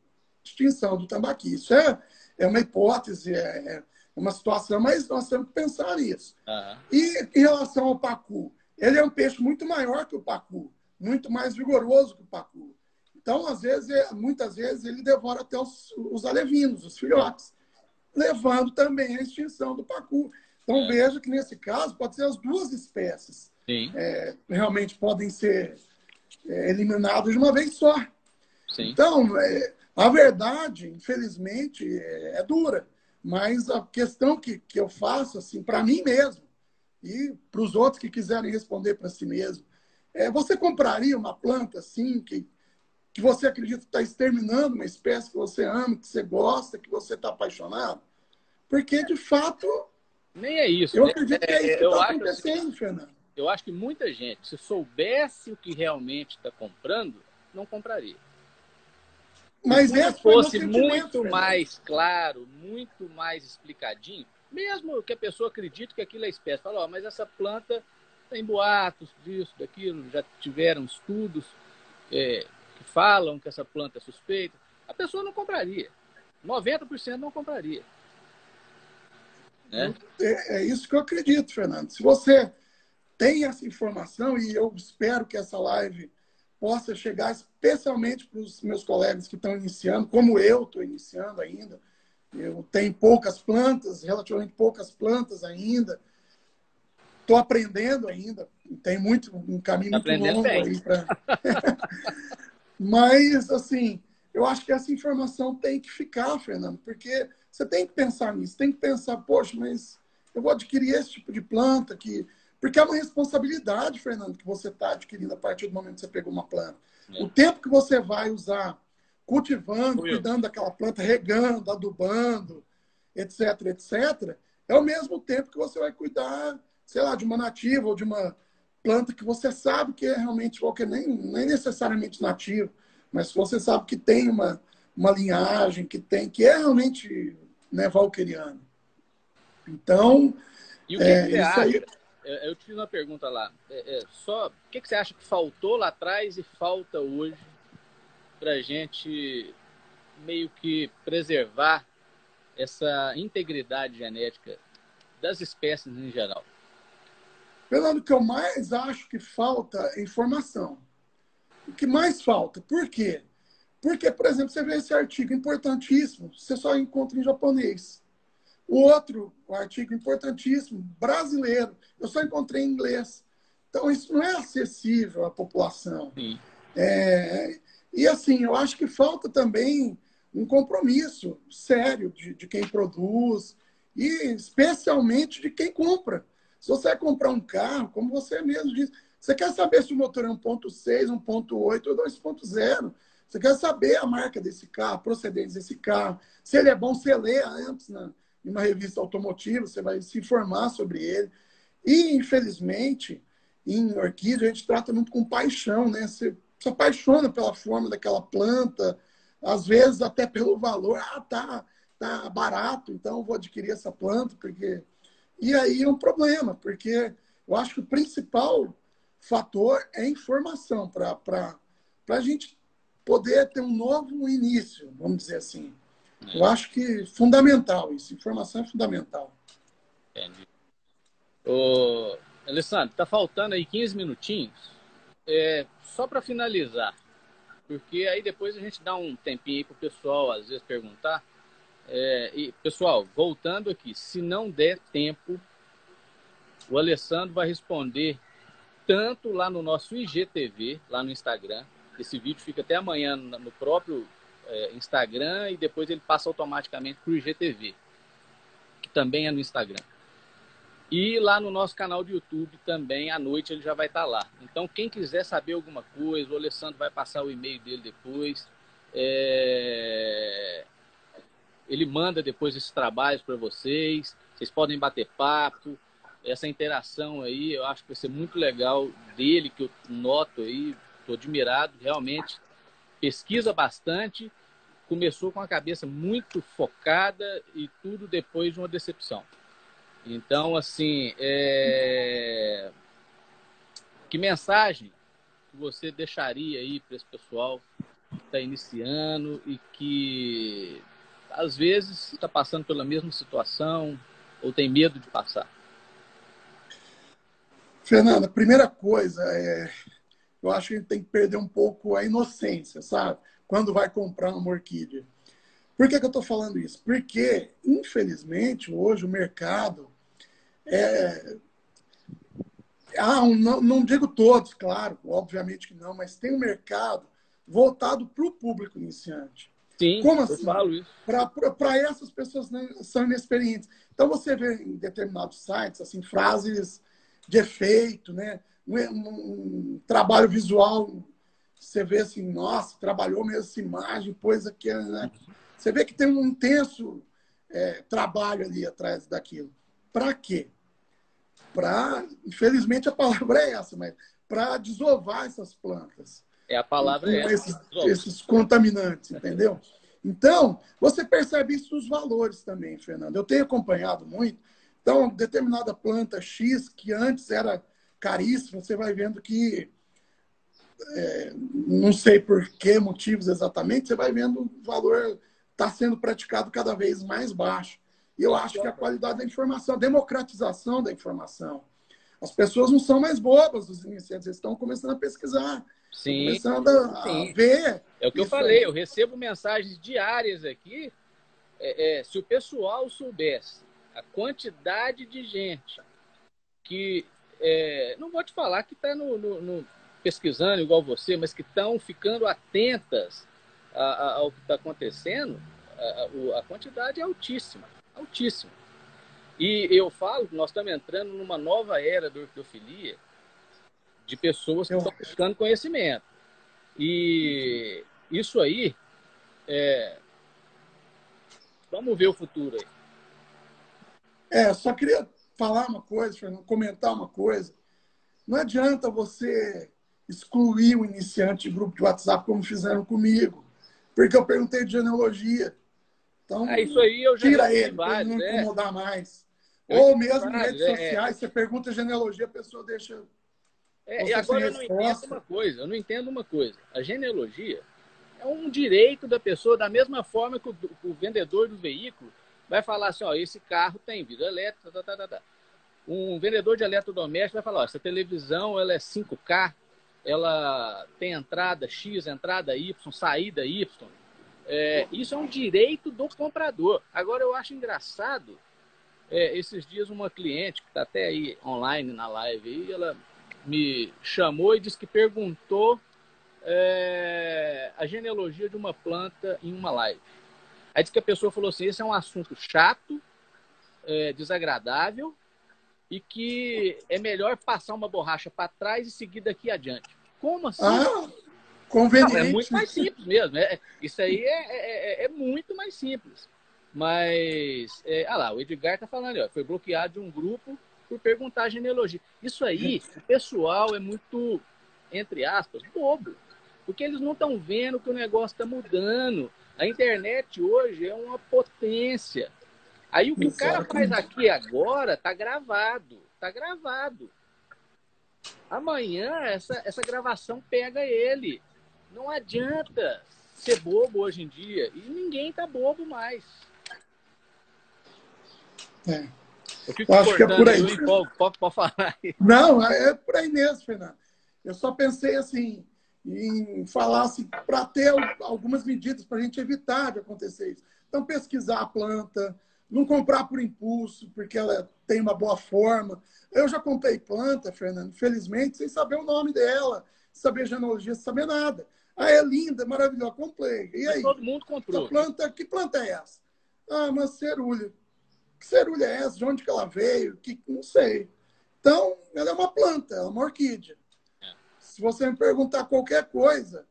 Extinção do tambaqui. Isso é uma hipótese, é uma situação, mas nós temos que pensar nisso. Uhum. E em relação ao pacu, ele é um peixe muito maior que o pacu, muito mais vigoroso que o pacu. Então, muitas vezes, ele devora até os alevinos, os filhotes, levando também à extinção do pacu. Então, veja que, nesse caso, pode ser as duas espécies. Sim. Realmente podem ser eliminadas de uma vez só. Sim. Então, a verdade, infelizmente, é dura. Mas a questão que eu faço, assim, para mim mesmo, e para os outros que quiserem responder para si mesmo, você compraria uma planta assim, que você acredita que está exterminando uma espécie que você ama, que você gosta, que você está apaixonado? Porque, de fato, nem é isso. Eu acredito que é isso que está acontecendo, assim, Fernando. Eu acho que muita gente, se soubesse o que realmente está comprando, não compraria. Mas se esse foi o meu fosse sentimento, muito Fernando. mais claro, muito mais explicadinho, mesmo que a pessoa acredite que aquilo é espécie, fala, mas essa planta tem boatos disso, daquilo, já tiveram estudos que falam que essa planta é suspeita, a pessoa não compraria. 90% não compraria. Né? É isso que eu acredito, Fernando. Se você tem essa informação, e eu espero que essa live possa chegar especialmente para os meus colegas que estão iniciando, como eu estou iniciando ainda. Eu tenho poucas plantas, relativamente poucas plantas ainda. Estou aprendendo ainda. Tem um caminho muito longo bem. aí para. Mas, assim, eu acho que essa informação tem que ficar, Fernando, porque você tem que pensar nisso, tem que pensar, poxa, mas eu vou adquirir esse tipo de planta que... Porque é uma responsabilidade, Fernando, que você está adquirindo a partir do momento que você pegou uma planta. O tempo que você vai usar cultivando, cuidando daquela planta, regando, adubando, etc., etc., é o mesmo tempo que você vai cuidar, sei lá, de uma nativa ou de uma planta que você sabe que é realmente qualquer, nem necessariamente nativo, mas você sabe que tem uma linhagem, que é realmente, né, valqueriano. Então, e o que você isso acha? Aí... Eu te fiz uma pergunta lá. O que você acha que faltou lá atrás e falta hoje para a gente meio que preservar essa integridade genética das espécies em geral? Fernando, o que eu mais acho que falta é informação. O que mais falta? Por quê? Porque, por exemplo, você vê esse artigo importantíssimo, você só encontra em japonês. O outro, o artigo importantíssimo, brasileiro, eu só encontrei em inglês. Então, isso não é acessível à população. E, assim, eu acho que falta também um compromisso sério de quem produz e, especialmente, de quem compra. Se você vai comprar um carro, como você mesmo disse, você quer saber se o motor é 1.6, 1.8 ou 2.0. Você quer saber a marca desse carro, a procedência desse carro, se ele é bom, você lê antes em uma revista automotiva, você vai se informar sobre ele. E, infelizmente, em orquídea, a gente trata muito com paixão, né? Você se apaixona pela forma daquela planta, às vezes até pelo valor. Tá barato, então vou adquirir essa planta, porque... E aí é um problema, porque eu acho que o principal fator é informação para a gente poder ter um novo início, vamos dizer assim. Eu acho que é fundamental isso. Informação é fundamental. Entendi. Alessandro, tá faltando aí 15 minutinhos. Só para finalizar, porque aí depois a gente dá um tempinho aí para o pessoal, às vezes, perguntar. E, pessoal, voltando aqui, se não der tempo, o Alessandro vai responder tanto lá no nosso IGTV, lá no Instagram. Esse vídeo fica até amanhã no próprio Instagram e depois ele passa automaticamente para o IGTV, que também é no Instagram. E lá no nosso canal do YouTube também, à noite, ele já vai estar lá. Então, quem quiser saber alguma coisa, o Alessandro vai passar o e-mail dele depois. Ele manda depois esses trabalhos para vocês. Vocês podem bater papo. Essa interação aí, eu acho que vai ser muito legal dele, que eu noto aí, estou admirado, realmente. Pesquisa bastante, começou com a cabeça muito focada e tudo depois de uma decepção. Então, assim, Que mensagem que você deixaria aí para esse pessoal que está iniciando e que às vezes está passando pela mesma situação ou tem medo de passar? Fernanda, a primeira coisa eu acho que a gente tem que perder um pouco a inocência, sabe? Quando vai comprar uma orquídea. Por que eu estou falando isso? Porque, infelizmente, hoje o mercado não digo todos, claro, obviamente que não, mas tem um mercado voltado para o público iniciante. Sim, Como eu assim? falo isso. Para essas pessoas que são inexperientes. Então, você vê em determinados sites assim, frases de efeito, né? Um trabalho visual. Você vê assim, nossa, trabalhou mesmo essa imagem, pôs aqui, né? Você vê que tem um intenso trabalho ali atrás daquilo. Para quê? Infelizmente a palavra é essa, mas para desovar essas plantas. A palavra é essa. Esses contaminantes, entendeu? Então, você percebe isso nos valores também, Fernando. Eu tenho acompanhado muito. Então, determinada planta X, que antes era caríssima, você vai vendo que, não sei por que motivos exatamente, você vai vendo o valor está sendo praticado cada vez mais baixo. E eu acho que a qualidade da informação, a democratização da informação. As pessoas não são mais bobas, os iniciantes, eles estão começando a pesquisar. Sim, começando a ver. É o que eu falei, eu recebo mensagens diárias aqui. Se o pessoal soubesse a quantidade de gente que, não vou te falar que está pesquisando igual você, mas que estão ficando atentas ao que está acontecendo, a quantidade é altíssima, altíssima. E eu falo que nós estamos entrando numa nova era da ortofilia de pessoas que estão buscando conhecimento. E isso aí, vamos ver o futuro aí. Só queria falar uma coisa, Fernando, comentar uma coisa. Não adianta você excluir o iniciante de grupo de WhatsApp como fizeram comigo, porque eu perguntei de genealogia. Então, isso aí eu já tira ele, para ele não incomodar mais. Ou mesmo em redes sociais, você pergunta genealogia, a pessoa deixa... E agora eu não entendo uma coisa. A genealogia é um direito da pessoa, da mesma forma que o vendedor do veículo vai falar assim, ó, esse carro tem vidro elétrico, Um vendedor de eletrodoméstico vai falar, ó, essa televisão ela é 5K, ela tem entrada X, entrada Y, saída Y. Isso é um direito do comprador. Agora, eu acho engraçado, esses dias uma cliente, que está até aí online na live, aí, ela me chamou e disse que perguntou a genealogia de uma planta em uma live. Aí disse que a pessoa falou assim, esse é um assunto chato, desagradável, e que é melhor passar uma borracha para trás e seguir daqui adiante. Como assim? Conveniente. Não, é muito mais simples mesmo. Isso aí é muito mais simples. Mas, lá, o Edgar está falando, ó, foi bloqueado de um grupo por perguntar a genealogia. Isso aí, o pessoal é muito, entre aspas, bobo. Porque eles não estão vendo que o negócio está mudando. A internet hoje é uma potência. Aí o que o cara faz aqui agora tá gravado. Tá gravado. Amanhã essa gravação pega ele. Não adianta ser bobo hoje em dia. E ninguém tá bobo mais. Eu acho que é por aí. Pode falar aí. Não, é por aí mesmo, Fernando. Eu só pensei assim, em falar assim, para ter algumas medidas para a gente evitar de acontecer isso. Então, pesquisar a planta, não comprar por impulso, porque ela tem uma boa forma. Eu já comprei planta, Fernando, infelizmente, sem saber o nome dela, sem saber a genealogia, sem saber nada. É linda, maravilhosa, comprei. E aí? Todo mundo comprou. Essa planta, que planta é essa? Uma cerulha. Que cerulha é essa? De onde que ela veio? Não sei. Então, ela é uma planta, ela é uma orquídea. Se você me perguntar qualquer coisa,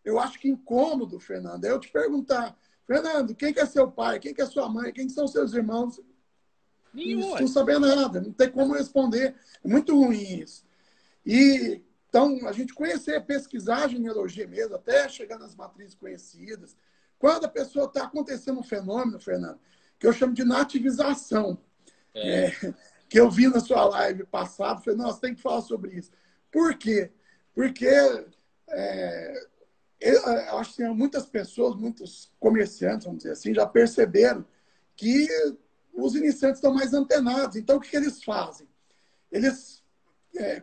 eu acho que incômodo, Fernando, é eu te perguntar, Fernando, quem que é seu pai? Quem que é sua mãe? Quem são seus irmãos? Nenhum. Não saber nada, não tem como responder. É muito ruim isso. Então, a gente conhecer, pesquisar a genealogia mesmo, até chegar nas matrizes conhecidas. Quando a pessoa está acontecendo um fenômeno, Fernando, que eu chamo de nativização. que eu vi na sua live passada, falei, nossa, tem que falar sobre isso. Por quê? Porque eu acho que muitas pessoas, muitos comerciantes, vamos dizer assim, já perceberam que os iniciantes estão mais antenados. Então, o que eles fazem? Eles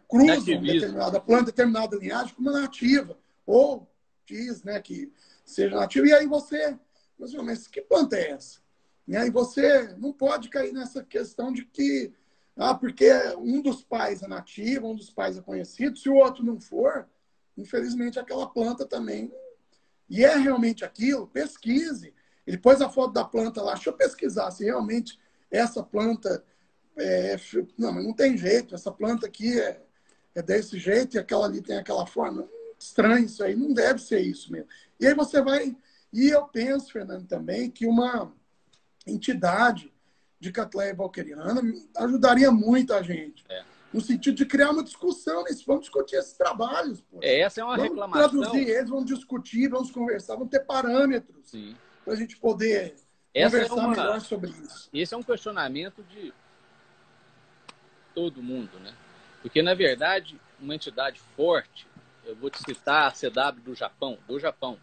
cruzam determinada planta, determinada linhagem com uma nativa. Ou diz, né, que seja nativa. E aí mas que planta é essa? E aí você não pode cair nessa questão de que, porque um dos pais é nativo, um dos pais é conhecido, se o outro não for, infelizmente aquela planta também. E é realmente aquilo, pesquise. Ele pôs a foto da planta lá, deixa eu pesquisar se realmente essa planta não, mas não tem jeito, essa planta aqui é desse jeito e aquela ali tem aquela forma. Estranho isso aí, não deve ser isso mesmo. E aí você vai... E eu penso, Fernando, também que uma entidade de Cattleya walkeriana ajudaria muito a gente. No sentido de criar uma discussão nisso. Vamos discutir esses trabalhos. Essa é uma vamos reclamação. Traduzir eles, vamos discutir, vamos conversar, vamos ter parâmetros para a gente poder conversar melhor sobre isso. Esse é um questionamento de todo mundo, né? Porque, na verdade, uma entidade forte, eu vou te citar a CW do Japão,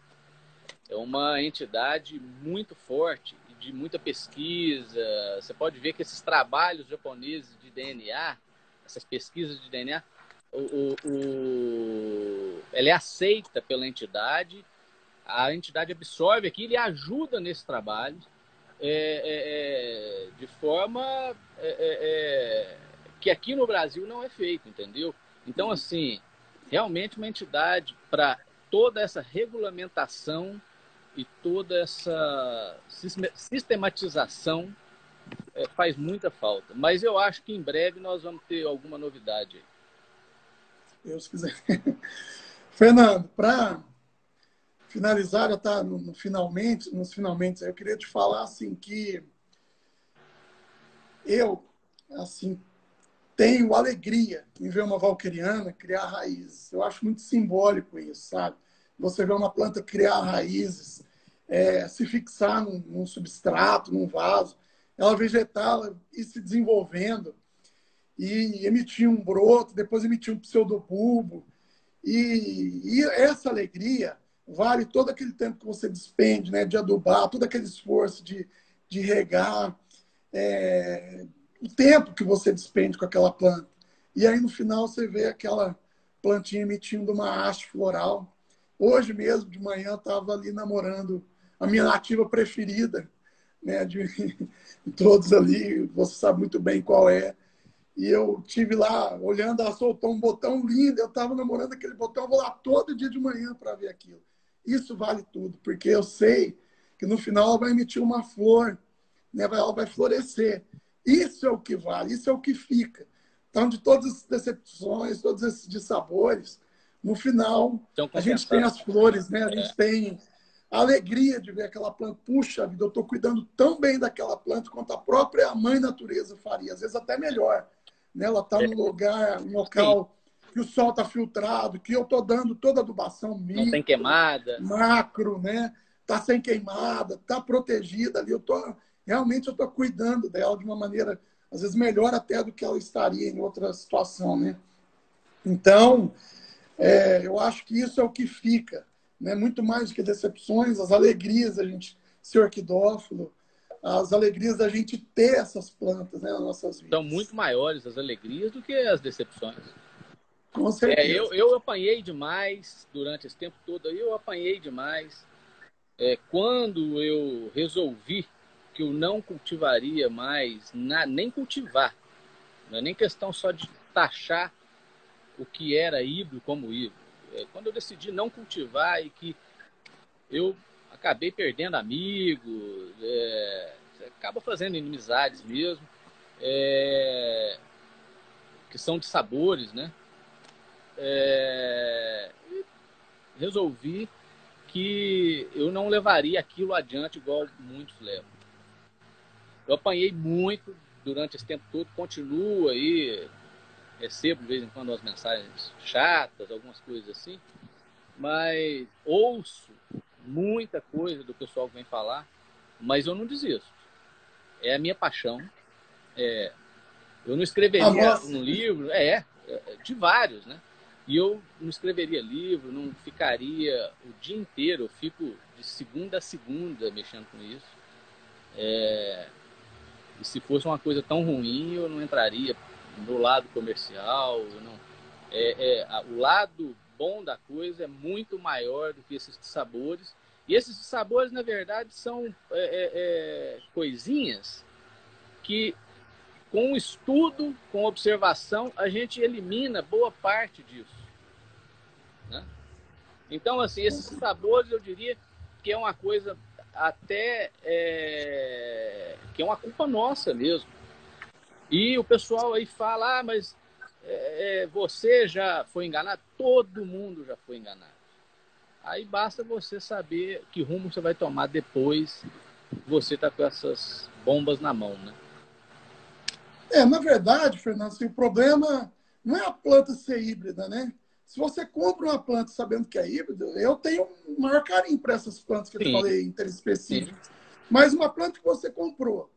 é uma entidade muito forte, de muita pesquisa. Você pode ver que esses trabalhos japoneses de DNA, essas pesquisas de DNA, ela é aceita pela entidade, a entidade absorve aquilo e ajuda nesse trabalho de forma que aqui no Brasil não é feito, entendeu? Então, assim, realmente uma entidade para toda essa regulamentação e toda essa sistematização faz muita falta. Mas eu acho que em breve nós vamos ter alguma novidade aí. Deus quiser. Fernando, para finalizar, já está nos finalmente, eu queria te falar assim que eu assim tenho alegria em ver uma valqueriana criar raízes. Eu acho muito simbólico isso, sabe? Você vê uma planta criar raízes, se fixar num substrato, num vaso, ela vegetar e se desenvolvendo, e emitir um broto, depois emitir um pseudobulbo. E essa alegria vale todo aquele tempo que você despende, né, de adubar, todo aquele esforço de regar, o tempo que você despende com aquela planta. E aí, no final, você vê aquela plantinha emitindo uma haste floral. Hoje mesmo, de manhã, estava ali namorando a minha nativa preferida, né, de todos ali, você sabe muito bem qual é. E eu tive lá, olhando, ela soltou um botão lindo, eu estava namorando aquele botão, eu vou lá todo dia de manhã para ver aquilo. Isso vale tudo, porque eu sei que no final ela vai emitir uma flor, né, ela vai florescer. Isso é o que vale, isso é o que fica. Então, de todas as decepções, todos esses dissabores, no final, a gente tem as flores, né? A gente tem a alegria de ver aquela planta. Puxa vida, eu estou cuidando tão bem daquela planta quanto a própria mãe natureza faria, às vezes até melhor. Né? Ela está num lugar, um local que o sol está filtrado, que eu estou dando toda a adubação micro, não tem queimada, macro, né? Está sem queimada, está protegida ali. Realmente eu estou cuidando dela de uma maneira, às vezes, melhor até do que ela estaria em outra situação, né? Então, eu acho que isso é o que fica, né? Muito mais do que decepções, as alegrias da gente ser orquidófilo, as alegrias da gente ter essas plantas, né, nas nossas vidas. São muito maiores as alegrias do que as decepções. Com certeza. Eu apanhei demais durante esse tempo todo, eu apanhei demais. Quando eu resolvi que eu não cultivaria mais, nem cultivar, não é nem questão só de taxar o que era híbrido como híbrido. Quando eu decidi não cultivar e que eu acabei perdendo amigos, você acaba fazendo inimizades mesmo, que são de sabores, né? Resolvi que eu não levaria aquilo adiante igual muitos levam. Eu apanhei muito durante esse tempo todo, continuo aí, recebo de vez em quando umas mensagens chatas, algumas coisas assim, mas ouço muita coisa do pessoal que vem falar, mas eu não desisto. É a minha paixão. Eu não escreveria um livro, de vários, né? E eu não escreveria livro, não ficaria o dia inteiro, eu fico de segunda a segunda mexendo com isso. E se fosse uma coisa tão ruim, eu não entraria no lado comercial. Eu não, o lado bom da coisa é muito maior do que esses sabores. E esses sabores, na verdade, são coisinhas que, com estudo, com observação, a gente elimina boa parte disso, né? Então, assim, esses sabores, eu diria que é uma coisa até que é uma culpa nossa mesmo. E o pessoal aí fala, mas você já foi enganado? Todo mundo já foi enganado. Aí basta você saber que rumo você vai tomar depois que você está com essas bombas na mão, né? Na verdade, Fernando, assim, o problema não é a planta ser híbrida, né? Se você compra uma planta sabendo que é híbrida, eu tenho um maior carinho para essas plantas que eu te falei, interespecíficas. Mas uma planta que você comprou,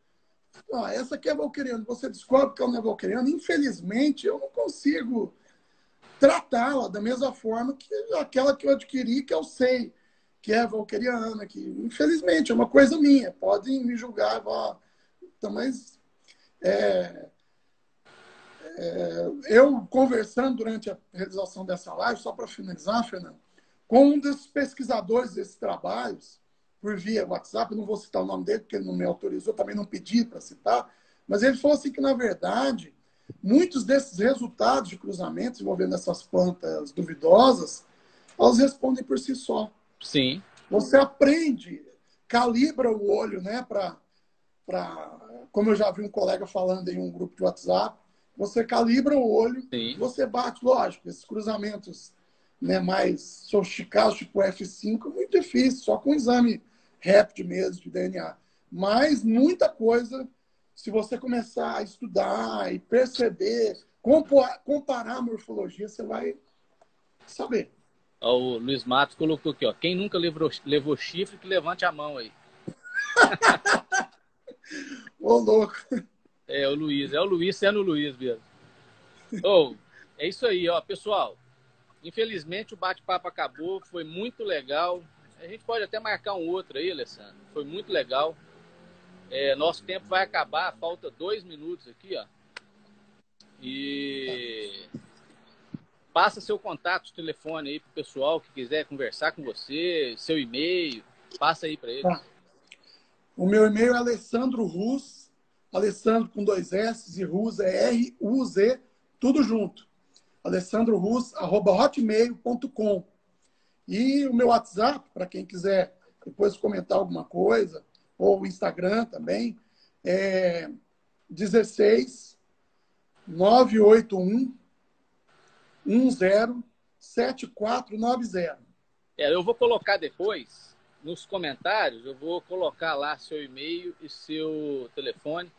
essa aqui é valqueriana, você descobre que ela não é valqueriana, infelizmente eu não consigo tratá-la da mesma forma que aquela que eu adquiri, que eu sei que é valqueriana, que infelizmente é uma coisa minha. Podem me julgar, então, mas eu conversando durante a realização dessa live, só para finalizar, Fernando, com um dos pesquisadores desses trabalhos, por via WhatsApp, eu não vou citar o nome dele, porque ele não me autorizou, também não pedi para citar, mas ele falou assim que, na verdade, muitos desses resultados de cruzamentos envolvendo essas plantas duvidosas, elas respondem por si só. Sim. Você aprende, calibra o olho, né, como eu já vi um colega falando em um grupo de WhatsApp, você calibra o olho, Sim. você bate, lógico, esses cruzamentos, né, mais sofisticados, tipo F5, é muito difícil, só com exame rápido mesmo de DNA. Mas muita coisa, se você começar a estudar e perceber, comparar a morfologia, você vai saber. O Luiz Matos colocou aqui, ó, quem nunca levou chifre, que levante a mão aí. Ô, louco. É o Luiz sendo o Luiz mesmo. É isso aí, ó, pessoal. Infelizmente o bate-papo acabou, foi muito legal. A gente pode até marcar um outro aí, Alessandro. Foi muito legal. Nosso tempo vai acabar, falta 2 minutos aqui, ó. E passa seu contato, seu telefone aí pro pessoal que quiser conversar com você, seu e-mail, passa aí para ele. Tá. O meu e-mail é Alessandro Ruz, Alessandro com 2 S e Ruz é R-U-Z, tudo junto. alessandroruz@hotmail.com. E o meu WhatsApp, para quem quiser depois comentar alguma coisa, ou o Instagram também, é 16 981 10 7490. Eu vou colocar depois nos comentários, eu vou colocar lá seu e-mail e seu telefone.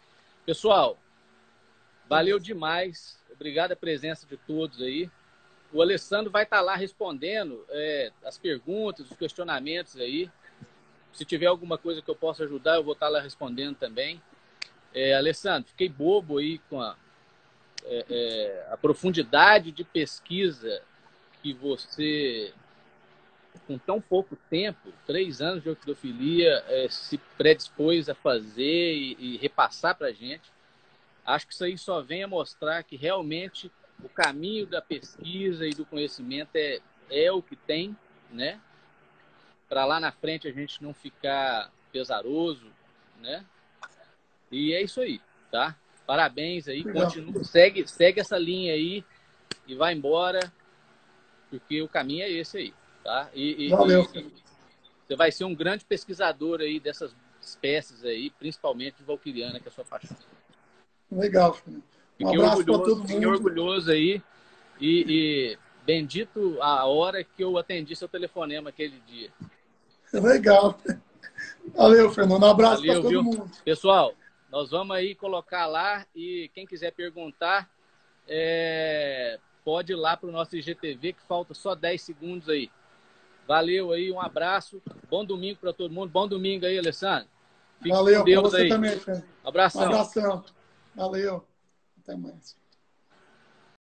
Pessoal, valeu demais. Obrigado a presença de todos aí. O Alessandro vai estar lá respondendo as perguntas, os questionamentos aí. Se tiver alguma coisa que eu possa ajudar, eu vou estar lá respondendo também. Alessandro, fiquei bobo aí com a profundidade de pesquisa que você, com tão pouco tempo, 3 anos de orquidofilia, se predispôs a fazer e repassar para a gente. Acho que isso aí só vem a mostrar que realmente o caminho da pesquisa e do conhecimento é o que tem, né? Para lá na frente a gente não ficar pesaroso, né? E é isso aí, tá? Parabéns aí, continua, segue essa linha aí e vai embora, porque o caminho é esse aí, tá? Valeu. Você vai ser um grande pesquisador aí dessas espécies aí, principalmente de valquiriana, que é a sua paixão. Legal. Um abraço para todo mundo. Fiquei orgulhoso aí e bendito a hora que eu atendi seu telefonema aquele dia. Legal. Valeu, Fernando. Um abraço para todo mundo. Pessoal, nós vamos aí colocar lá e quem quiser perguntar, pode ir lá para o nosso IGTV, que falta só 10 segundos aí. Valeu aí, um abraço. Bom domingo para todo mundo. Bom domingo aí, Alessandro. Fique Valeu, com Deus você aí. Também, Fernando. Abração. Um abração. Valeu. Até mais.